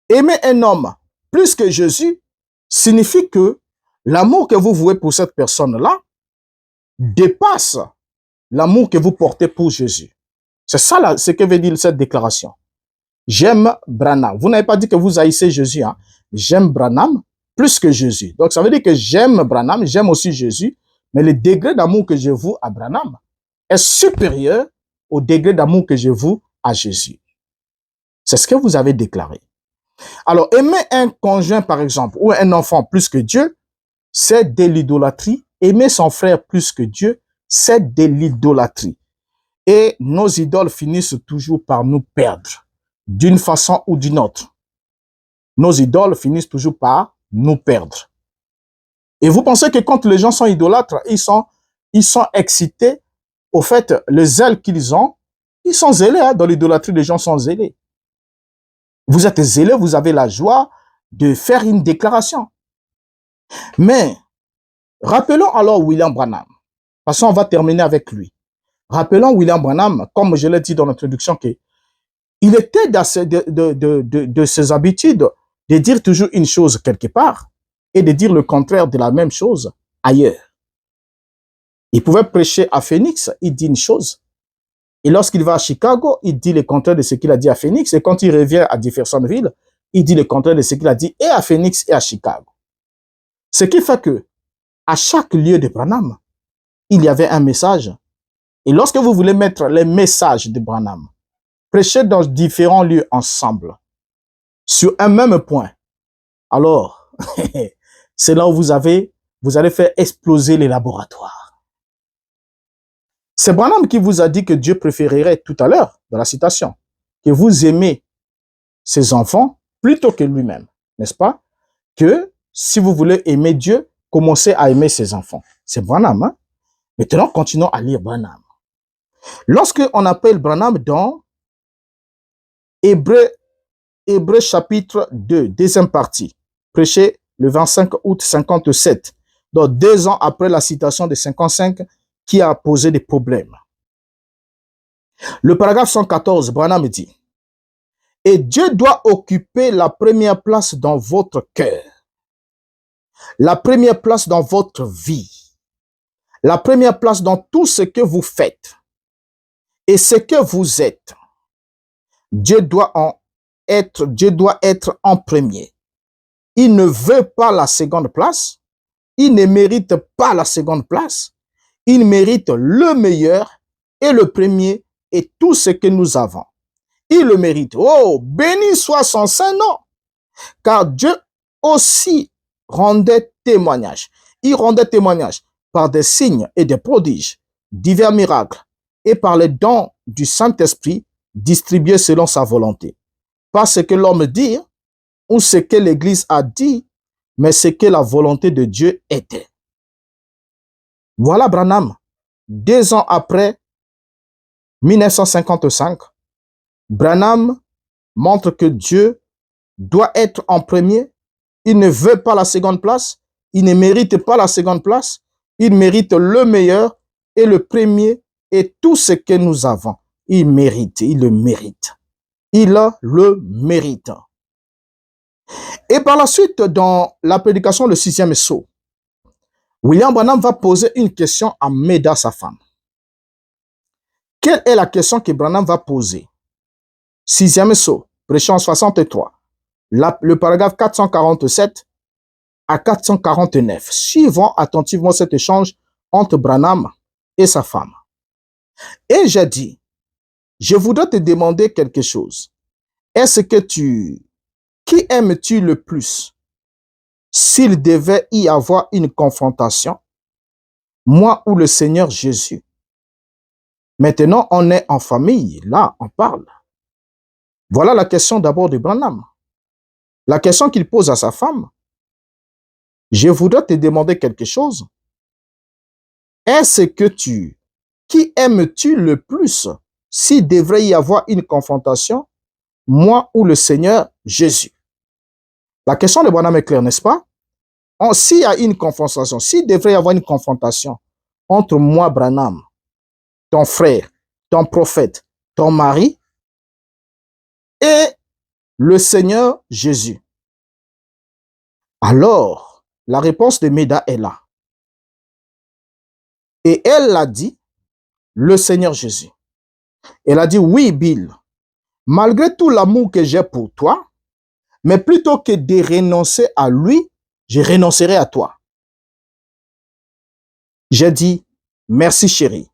[SPEAKER 1] Aimer un homme plus que Jésus signifie que l'amour que vous vouez pour cette personne-là dépasse l'amour que vous portez pour Jésus. C'est ça ce que veut dire cette déclaration. J'aime Branham. Vous n'avez pas dit que vous haïssez Jésus. Hein? J'aime Branham plus que Jésus. Donc ça veut dire que j'aime Branham, j'aime aussi Jésus, mais le degré d'amour que je voue à Branham est supérieur au degré d'amour que je voue à Jésus. C'est ce que vous avez déclaré. Alors, aimer un conjoint, par exemple, ou un enfant plus que Dieu, c'est de l'idolâtrie. Aimer son frère plus que Dieu, c'est de l'idolâtrie. Et nos idoles finissent toujours par nous perdre, d'une façon ou d'une autre. Nos idoles finissent toujours par nous perdre. Et vous pensez que quand les gens sont idolâtres, ils sont excités au fait, le zèle qu'ils ont, ils sont zélés. Hein? Dans l'idolâtrie, les gens sont zélés. Vous êtes zélé, vous avez la joie de faire une déclaration. Mais, rappelons alors William Branham. Parce qu'on va terminer avec lui. Rappelons William Branham, comme je l'ai dit dans l'introduction, qu'il était de ses habitudes de dire toujours une chose quelque part et de dire le contraire de la même chose ailleurs. Il pouvait prêcher à Phoenix, il dit une chose. Et lorsqu'il va à Chicago, il dit le contraire de ce qu'il a dit à Phoenix. Et quand il revient à Jeffersonville, il dit le contraire de ce qu'il a dit et à Phoenix et à Chicago. Ce qui fait que, à chaque lieu de Branham, il y avait un message. Et lorsque vous voulez mettre les messages de Branham, prêcher dans différents lieux ensemble, sur un même point, alors, c'est là où vous allez faire exploser les laboratoires. C'est Branham qui vous a dit que Dieu préférerait tout à l'heure, dans la citation, que vous aimez ses enfants plutôt que lui-même, n'est-ce pas? Que si vous voulez aimer Dieu, commencez à aimer ses enfants. C'est Branham. Hein? Maintenant, continuons à lire Branham. Lorsque on appelle Branham dans Hébreux chapitre 2, deuxième partie, prêché le 25 août 57, donc 2 ans après la citation de 55, qui a posé des problèmes. Le paragraphe 114, Branham dit, « Et Dieu doit occuper la première place dans votre cœur, la première place dans votre vie, la première place dans tout ce que vous faites et ce que vous êtes. Dieu doit être en premier. Il ne veut pas la seconde place, il ne mérite pas la seconde place, il mérite le meilleur et le premier et tout ce que nous avons. Il le mérite. Oh, béni soit son Saint-Nom. Car Dieu aussi rendait témoignage. Il rendait témoignage par des signes et des prodiges, divers miracles, et par les dons du Saint-Esprit distribués selon sa volonté. Pas ce que l'homme dit ou ce que l'Église a dit, mais ce que la volonté de Dieu était. Voilà Branham, 2 ans après 1955, Branham montre que Dieu doit être en premier. Il ne veut pas la seconde place, il ne mérite pas la seconde place, il mérite le meilleur et le premier et tout ce que nous avons, il mérite, il le mérite. Il le mérite. Et par la suite, dans la prédication, le 6e saut, William Branham va poser une question à Meda, sa femme. Quelle est la question que Branham va poser? 6e saut, prêchant 63, le paragraphe 447 à 449. Suivons attentivement cet échange entre Branham et sa femme. Et j'ai dit, je voudrais te demander quelque chose. Est-ce que qui aimes-tu le plus? S'il devait y avoir une confrontation, moi ou le Seigneur Jésus? Maintenant, on est en famille, là, on parle. Voilà la question d'abord de Branham. La question qu'il pose à sa femme. Je voudrais te demander quelque chose. Est-ce que qui aimes-tu le plus s'il devrait y avoir une confrontation, moi ou le Seigneur Jésus? La question de Branham est claire, n'est-ce pas? S'il y a une confrontation, s'il devrait y avoir une confrontation entre moi, Branham, ton frère, ton prophète, ton mari et le Seigneur Jésus, alors la réponse de Meda est là. Et elle a dit, le Seigneur Jésus. Elle a dit, oui, Bill, malgré tout l'amour que j'ai pour toi, mais plutôt que de renoncer à lui, je renoncerai à toi. J'ai dit, merci chérie.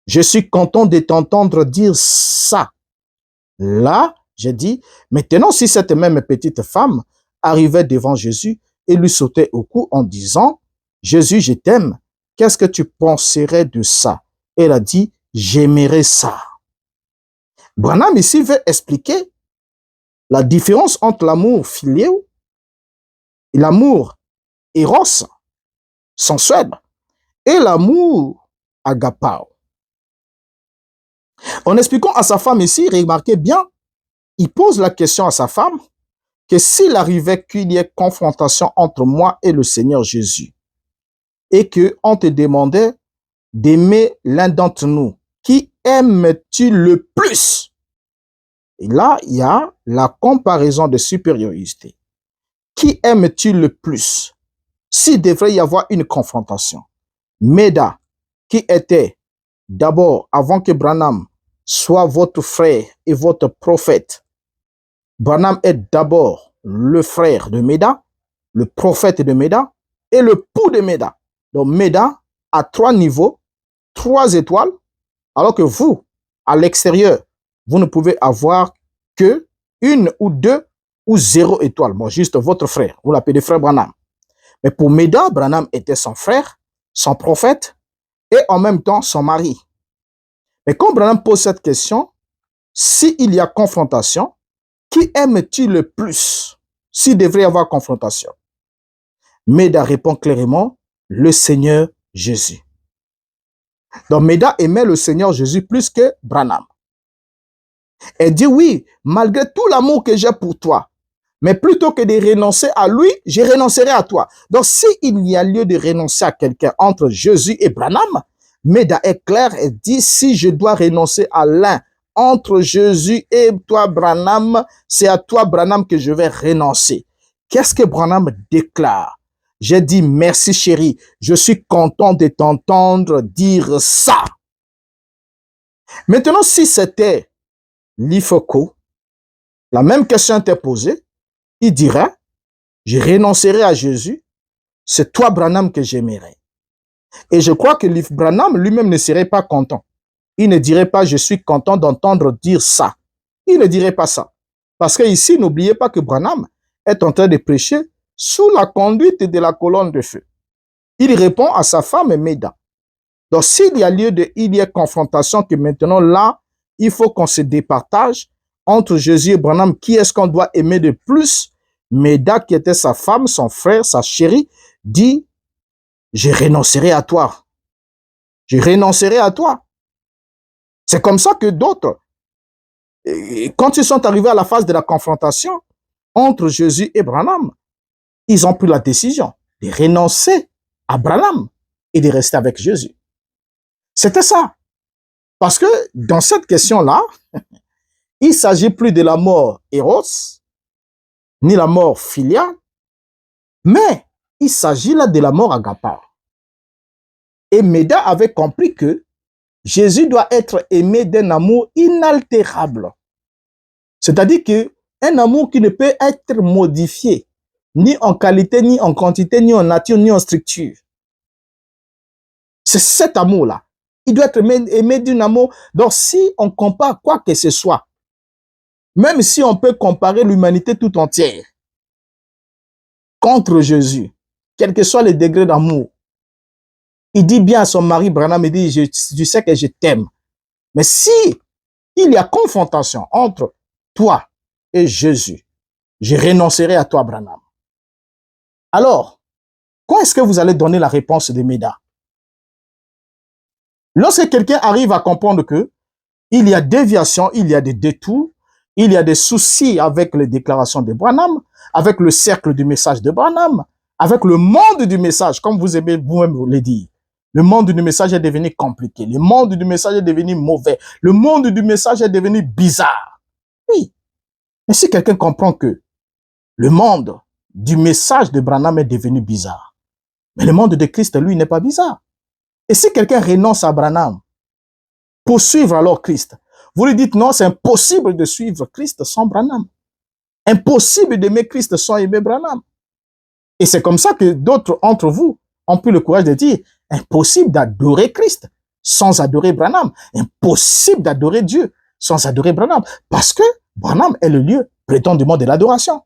[SPEAKER 1] Je suis content de t'entendre dire ça. Là, j'ai dit, maintenant si cette même petite femme arrivait devant Jésus et lui sautait au cou en disant, Jésus, je t'aime, qu'est-ce que tu penserais de ça? Elle a dit, j'aimerais ça. Branham ici veut expliquer la différence entre l'amour philéo et l'amour éros, sensuel, et l'amour agapao. En expliquant à sa femme ici, remarquez bien, il pose la question à sa femme que s'il arrivait qu'il y ait confrontation entre moi et le Seigneur Jésus et qu'on te demandait d'aimer l'un d'entre nous, qui aimes-tu le plus? Et là, il y a la comparaison de supériorité. Qui aimes-tu le plus? S'il devrait y avoir une confrontation, Meda, qui était d'abord, avant que Branham soit votre frère et votre prophète, Branham est d'abord le frère de Meda, le prophète de Meda et le pou de Meda. Donc Meda a 3 niveaux, 3 étoiles, alors que vous, à l'extérieur, vous ne pouvez avoir que 1 ou 2 ou 0 étoiles. Bon, juste votre frère, vous l'appelez frère Branham. Mais pour Meda, Branham était son frère, son prophète et en même temps son mari. Mais quand Branham pose cette question, s'il y a confrontation, qui aimes-tu le plus s'il devrait y avoir confrontation? Meda répond clairement, le Seigneur Jésus. Donc Meda aimait le Seigneur Jésus plus que Branham. Elle dit oui, malgré tout l'amour que j'ai pour toi, mais plutôt que de renoncer à lui, je renoncerai à toi. Donc s'il y a lieu de renoncer à quelqu'un entre Jésus et Branham, Meda est claire, elle dit si je dois renoncer à l'un entre Jésus et toi Branham, c'est à toi Branham que je vais renoncer. Qu'est-ce que Branham déclare? J'ai dit merci chérie, je suis content de t'entendre dire ça. Maintenant, si c'était l'Ifoko, la même question était posée, il dirait, je renoncerai à Jésus, c'est toi Branham que j'aimerais. Et je crois que Branham lui-même ne serait pas content. Il ne dirait pas, je suis content d'entendre dire ça. Il ne dirait pas ça. Parce que ici, n'oubliez pas que Branham est en train de prêcher sous la conduite de la colonne de feu. Il répond à sa femme Meda. Donc, s'il y a lieu il y a confrontation, que maintenant là, il faut qu'on se départage entre Jésus et Branham. Qui est-ce qu'on doit aimer de plus? Meda, qui était sa femme, son frère, sa chérie, dit, je renoncerai à toi. Je renoncerai à toi. C'est comme ça que d'autres, quand ils sont arrivés à la phase de la confrontation entre Jésus et Branham, ils ont pris la décision de renoncer à Branham et de rester avec Jésus. C'était ça. Parce que dans cette question-là, il ne s'agit plus de la mort Eros, ni la mort filiale, mais il s'agit là de la mort Agapa. Et Méda avait compris que Jésus doit être aimé d'un amour inaltérable. C'est-à-dire qu'un amour qui ne peut être modifié, ni en qualité, ni en quantité, ni en nature, ni en structure. C'est cet amour-là. Il doit être aimé d'un amour. Donc, si on compare quoi que ce soit, même si on peut comparer l'humanité tout entière contre Jésus, quel que soit le degré d'amour, il dit bien à son mari, Branham, il dit, je sais que je t'aime. Mais si il y a confrontation entre toi et Jésus, je renoncerai à toi, Branham. Alors, quand est-ce que vous allez donner la réponse de Méda? Lorsque quelqu'un arrive à comprendre que il y a déviation, il y a des détours, il y a des soucis avec les déclarations de Branham, avec le cercle du message de Branham, avec le monde du message, comme vous aimez vous-même vous le dire. Le monde du message est devenu compliqué. Le monde du message est devenu mauvais. Le monde du message est devenu bizarre. Oui. Mais si quelqu'un comprend que le monde du message de Branham est devenu bizarre, mais le monde de Christ, lui, n'est pas bizarre. Et si quelqu'un renonce à Branham pour suivre alors Christ, vous lui dites non, c'est impossible de suivre Christ sans Branham. Impossible d'aimer Christ sans aimer Branham. Et c'est comme ça que d'autres entre vous ont pris le courage de dire impossible d'adorer Christ sans adorer Branham. Impossible d'adorer Dieu sans adorer Branham. Parce que Branham est le lieu prétendument de l'adoration.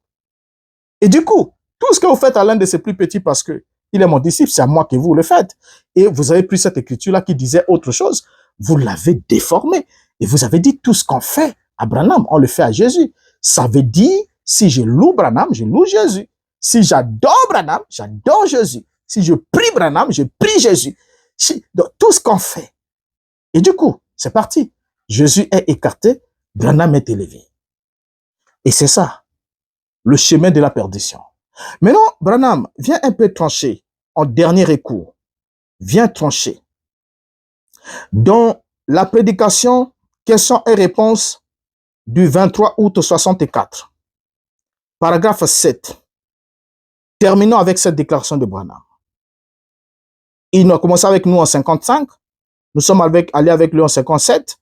[SPEAKER 1] Et du coup, tout ce que vous faites à l'un de ses plus petits parce que il est mon disciple, c'est à moi que vous le faites. Et vous avez pris cette écriture-là qui disait autre chose. Vous l'avez déformée. Et vous avez dit tout ce qu'on fait à Branham, on le fait à Jésus. Ça veut dire, si je loue Branham, je loue Jésus. Si j'adore Branham, j'adore Jésus. Si je prie Branham, je prie Jésus. Donc, tout ce qu'on fait. Et du coup, c'est parti. Jésus est écarté, Branham est élevé. Et c'est ça, le chemin de la perdition. Maintenant, Branham, viens un peu trancher en dernier recours. Viens trancher. Dans la prédication, questions et réponses du 23 août 64, paragraphe 7. Terminons avec cette déclaration de Branham. Il a commencé avec nous en 55. Nous sommes allés avec lui en 57.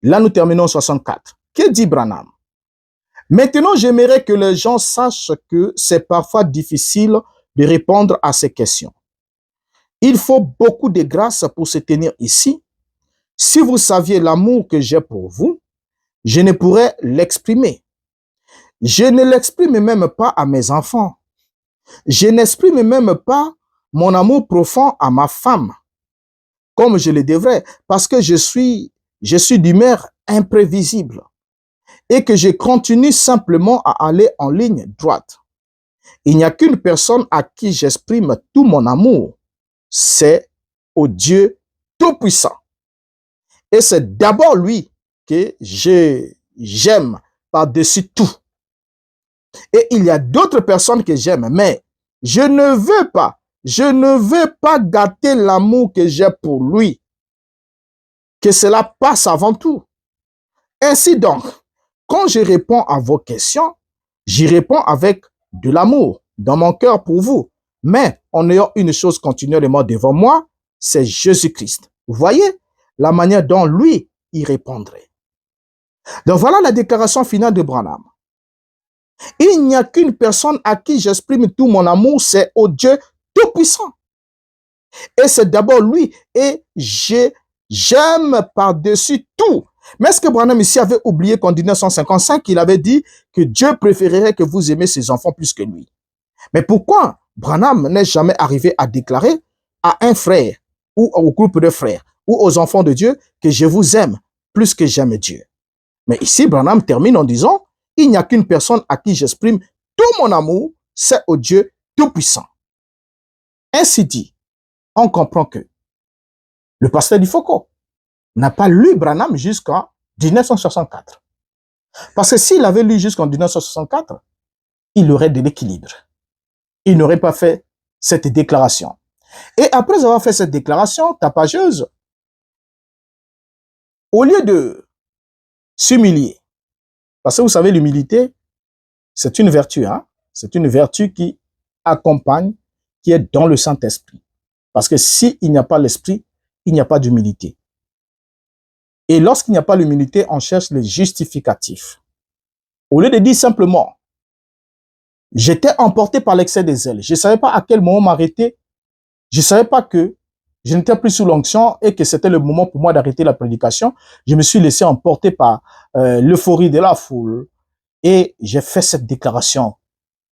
[SPEAKER 1] Là, nous terminons en 64. Que dit Branham? Maintenant, j'aimerais que les gens sachent que c'est parfois difficile de répondre à ces questions. Il faut beaucoup de grâce pour se tenir ici. Si vous saviez l'amour que j'ai pour vous, je ne pourrais l'exprimer. Je ne l'exprime même pas à mes enfants. Je n'exprime même pas mon amour profond à ma femme, comme je le devrais, parce que je suis d'humeur imprévisible et que je continue simplement à aller en ligne droite. Il n'y a qu'une personne à qui j'exprime tout mon amour, c'est au Dieu Tout-Puissant. Et c'est d'abord lui que j'aime par-dessus tout. Et il y a d'autres personnes que j'aime, mais je ne veux pas gâter l'amour que j'ai pour lui. Que cela passe avant tout. Ainsi donc, quand je réponds à vos questions, j'y réponds avec de l'amour dans mon cœur pour vous. Mais en ayant une chose continuellement devant moi, c'est Jésus-Christ. Vous voyez la manière dont lui y répondrait. Donc voilà la déclaration finale de Branham. Il n'y a qu'une personne à qui j'exprime tout mon amour, c'est au Dieu Tout-Puissant. Et c'est d'abord lui. Et j'aime par-dessus tout. Mais est-ce que Branham ici avait oublié qu'en 1955, il avait dit que Dieu préférerait que vous aimez ses enfants plus que lui? Mais pourquoi Branham n'est jamais arrivé à déclarer à un frère ou au groupe de frères ou aux enfants de Dieu que je vous aime plus que j'aime Dieu? Mais ici, Branham termine en disant il n'y a qu'une personne à qui j'exprime tout mon amour, c'est au Dieu Tout-Puissant. Ainsi dit, on comprend que le pasteur du Foucault n'a pas lu Branham jusqu'en 1964. Parce que s'il avait lu jusqu'en 1964, il aurait de l'équilibre. Il n'aurait pas fait cette déclaration. Et après avoir fait cette déclaration tapageuse, au lieu de s'humilier, parce que vous savez, l'humilité, c'est une vertu, hein? C'est une vertu qui accompagne, qui est dans le Saint-Esprit. Parce que s'il n'y a pas l'Esprit, il n'y a pas d'humilité. Et lorsqu'il n'y a pas l'humilité, on cherche les justificatifs. Au lieu de dire simplement, j'étais emporté par l'excès des ailes, je ne savais pas à quel moment m'arrêter, je ne savais pas que je n'étais plus sous l'onction et que c'était le moment pour moi d'arrêter la prédication. Je me suis laissé emporter par l'euphorie de la foule et j'ai fait cette déclaration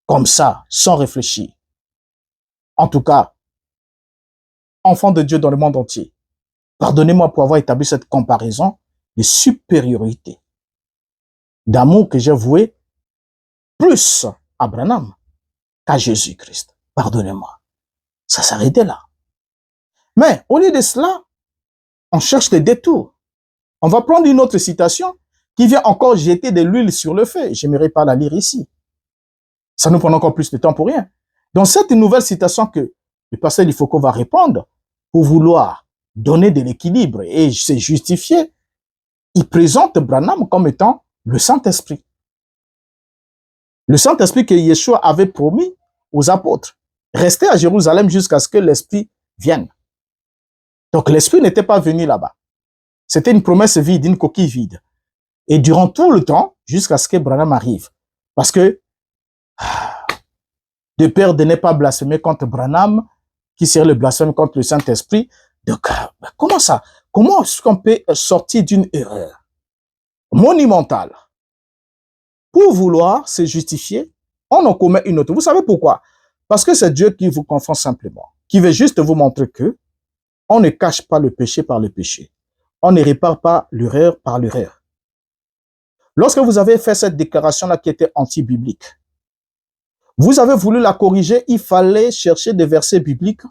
[SPEAKER 1] comme ça, sans réfléchir. En tout cas, enfant de Dieu dans le monde entier, pardonnez-moi pour avoir établi cette comparaison de supériorité, d'amour que j'ai voué plus à Branham qu'à Jésus-Christ. Pardonnez-moi. Ça s'arrêtait là. Mais au lieu de cela, on cherche des détours. On va prendre une autre citation qui vient encore jeter de l'huile sur le feu. Je n'aimerais pas la lire ici. Ça nous prend encore plus de temps pour rien. Dans cette nouvelle citation que le pasteur Lifoko va répondre, pour vouloir donner de l'équilibre et se justifier, il présente Branham comme étant le Saint-Esprit. Le Saint-Esprit que Yeshua avait promis aux apôtres. Restez à Jérusalem jusqu'à ce que l'Esprit vienne. Donc l'Esprit n'était pas venu là-bas. C'était une promesse vide, une coquille vide. Et durant tout le temps, jusqu'à ce que Branham arrive. Parce que, de peur de ne pas blasphémer contre Branham, qui serait le blasphème contre le Saint-Esprit, donc comment ça? Comment est-ce qu'on peut sortir d'une erreur monumentale? Pour vouloir se justifier, on en commet une autre. Vous savez pourquoi? Parce que c'est Dieu qui vous confond simplement, qui veut juste vous montrer que on ne cache pas le péché par le péché. On ne répare pas l'erreur par l'erreur. Lorsque vous avez fait cette déclaration-là qui était anti-biblique, vous avez voulu la corriger, il fallait chercher des versets bibliques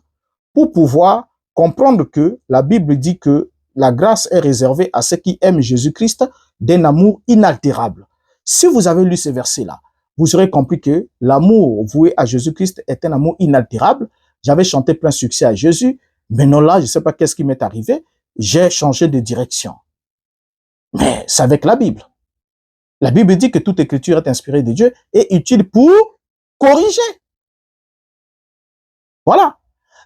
[SPEAKER 1] pour pouvoir comprendre que la Bible dit que la grâce est réservée à ceux qui aiment Jésus-Christ d'un amour inaltérable. Si vous avez lu ces versets-là, vous aurez compris que l'amour voué à Jésus-Christ est un amour inaltérable. J'avais chanté plein succès à Jésus. Maintenant là, je ne sais pas qu'est-ce qui m'est arrivé. J'ai changé de direction. Mais c'est avec la Bible. La Bible dit que toute écriture est inspirée de Dieu et utile pour corriger. Voilà.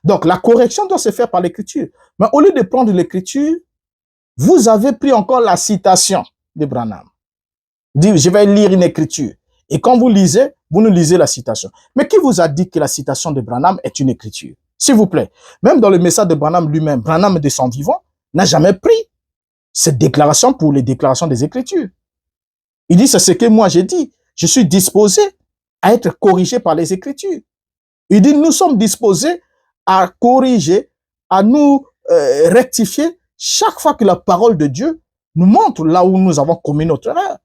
[SPEAKER 1] Donc la correction doit se faire par l'écriture. Mais au lieu de prendre l'écriture, vous avez pris encore la citation de Branham. Dit, je vais lire une écriture. Et quand vous lisez, vous nous lisez la citation. Mais qui vous a dit que la citation de Branham est une écriture? S'il vous plaît. Même dans le message de Branham lui-même, Branham de son vivant n'a jamais pris cette déclaration pour les déclarations des Écritures. Il dit, c'est ce que moi j'ai dit. Je suis disposé à être corrigé par les Écritures. Il dit, nous sommes disposés à corriger, à nous rectifier chaque fois que la parole de Dieu nous montre là où nous avons commis notre erreur.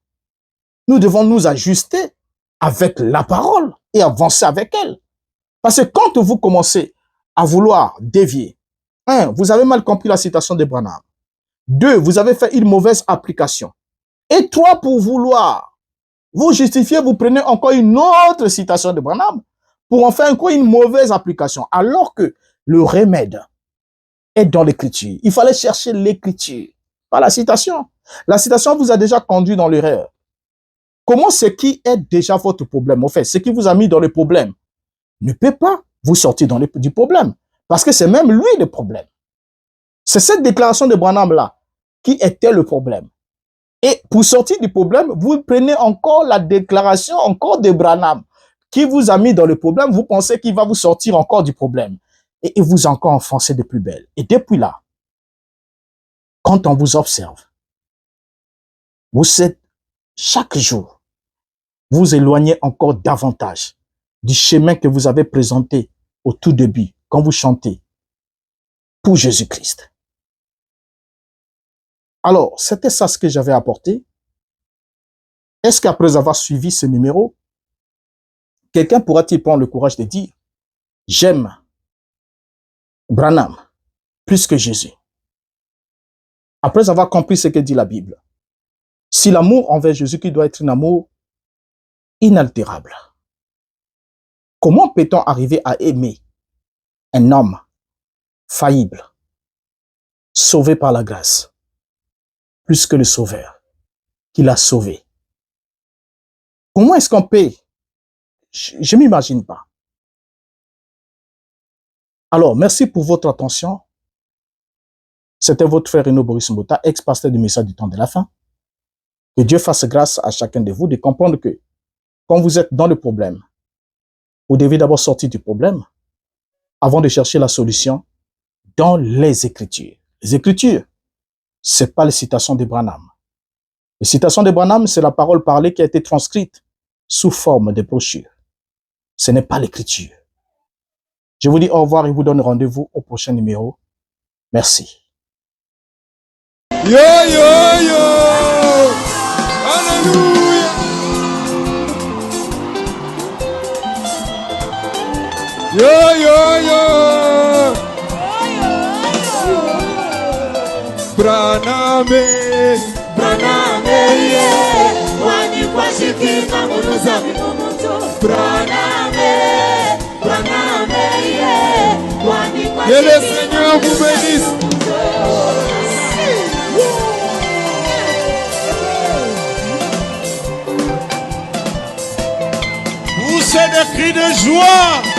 [SPEAKER 1] Nous devons nous ajuster avec la parole et avancer avec elle. Parce que quand vous commencez à vouloir dévier, 1, vous avez mal compris la citation de Branham. 2, vous avez fait une mauvaise application. Et 3, pour vouloir vous justifier, vous prenez encore une autre citation de Branham pour en faire encore une mauvaise application. Alors que le remède est dans l'écriture. Il fallait chercher l'écriture, pas la citation. La citation vous a déjà conduit dans l'erreur. Comment ce qui est déjà votre problème, en fait, ce qui vous a mis dans le problème, ne peut pas vous sortir du problème. Parce que c'est même lui le problème. C'est cette déclaration de Branham-là qui était le problème. Et pour sortir du problème, vous prenez encore la déclaration encore de Branham qui vous a mis dans le problème. Vous pensez qu'il va vous sortir encore du problème. Et il vous a encore enfoncé de plus belle. Et depuis là, quand on vous observe, vous êtes chaque jour, vous éloignez encore davantage du chemin que vous avez présenté au tout début, quand vous chantez pour Jésus-Christ. Alors, c'était ça ce que j'avais apporté. Est-ce qu'après avoir suivi ce numéro, quelqu'un pourra-t-il prendre le courage de dire « J'aime Branham plus que Jésus » après avoir compris ce que dit la Bible. Si l'amour envers Jésus qui doit être un amour inaltérable, comment peut-on arriver à aimer un homme faillible, sauvé par la grâce, plus que le Sauveur qui l'a sauvé. Comment est-ce qu'on peut? Je ne m'imagine pas. Alors, merci pour votre attention. C'était votre frère Renaud Boris Mbota, ex-pasteur du message du temps de la fin. Que Dieu fasse grâce à chacun de vous de comprendre que quand vous êtes dans le problème, vous devez d'abord sortir du problème avant de chercher la solution dans les Écritures. Les Écritures, c'est pas les citations de Branham. Les citations de Branham, c'est la parole parlée qui a été transcrite sous forme de brochure. Ce n'est pas l'Écriture. Je vous dis au revoir et vous donne rendez-vous au prochain numéro. Merci.
[SPEAKER 6] Yo, yo, yo! Alléluia! Yo, yo, yo! Braname!
[SPEAKER 5] Braname, yeah. Wani kwa shikika munuza minunuto. Braname, yeah. Wani kwa
[SPEAKER 6] Que le Seigneur vous bénisse!
[SPEAKER 3] Poussez des cris de joie.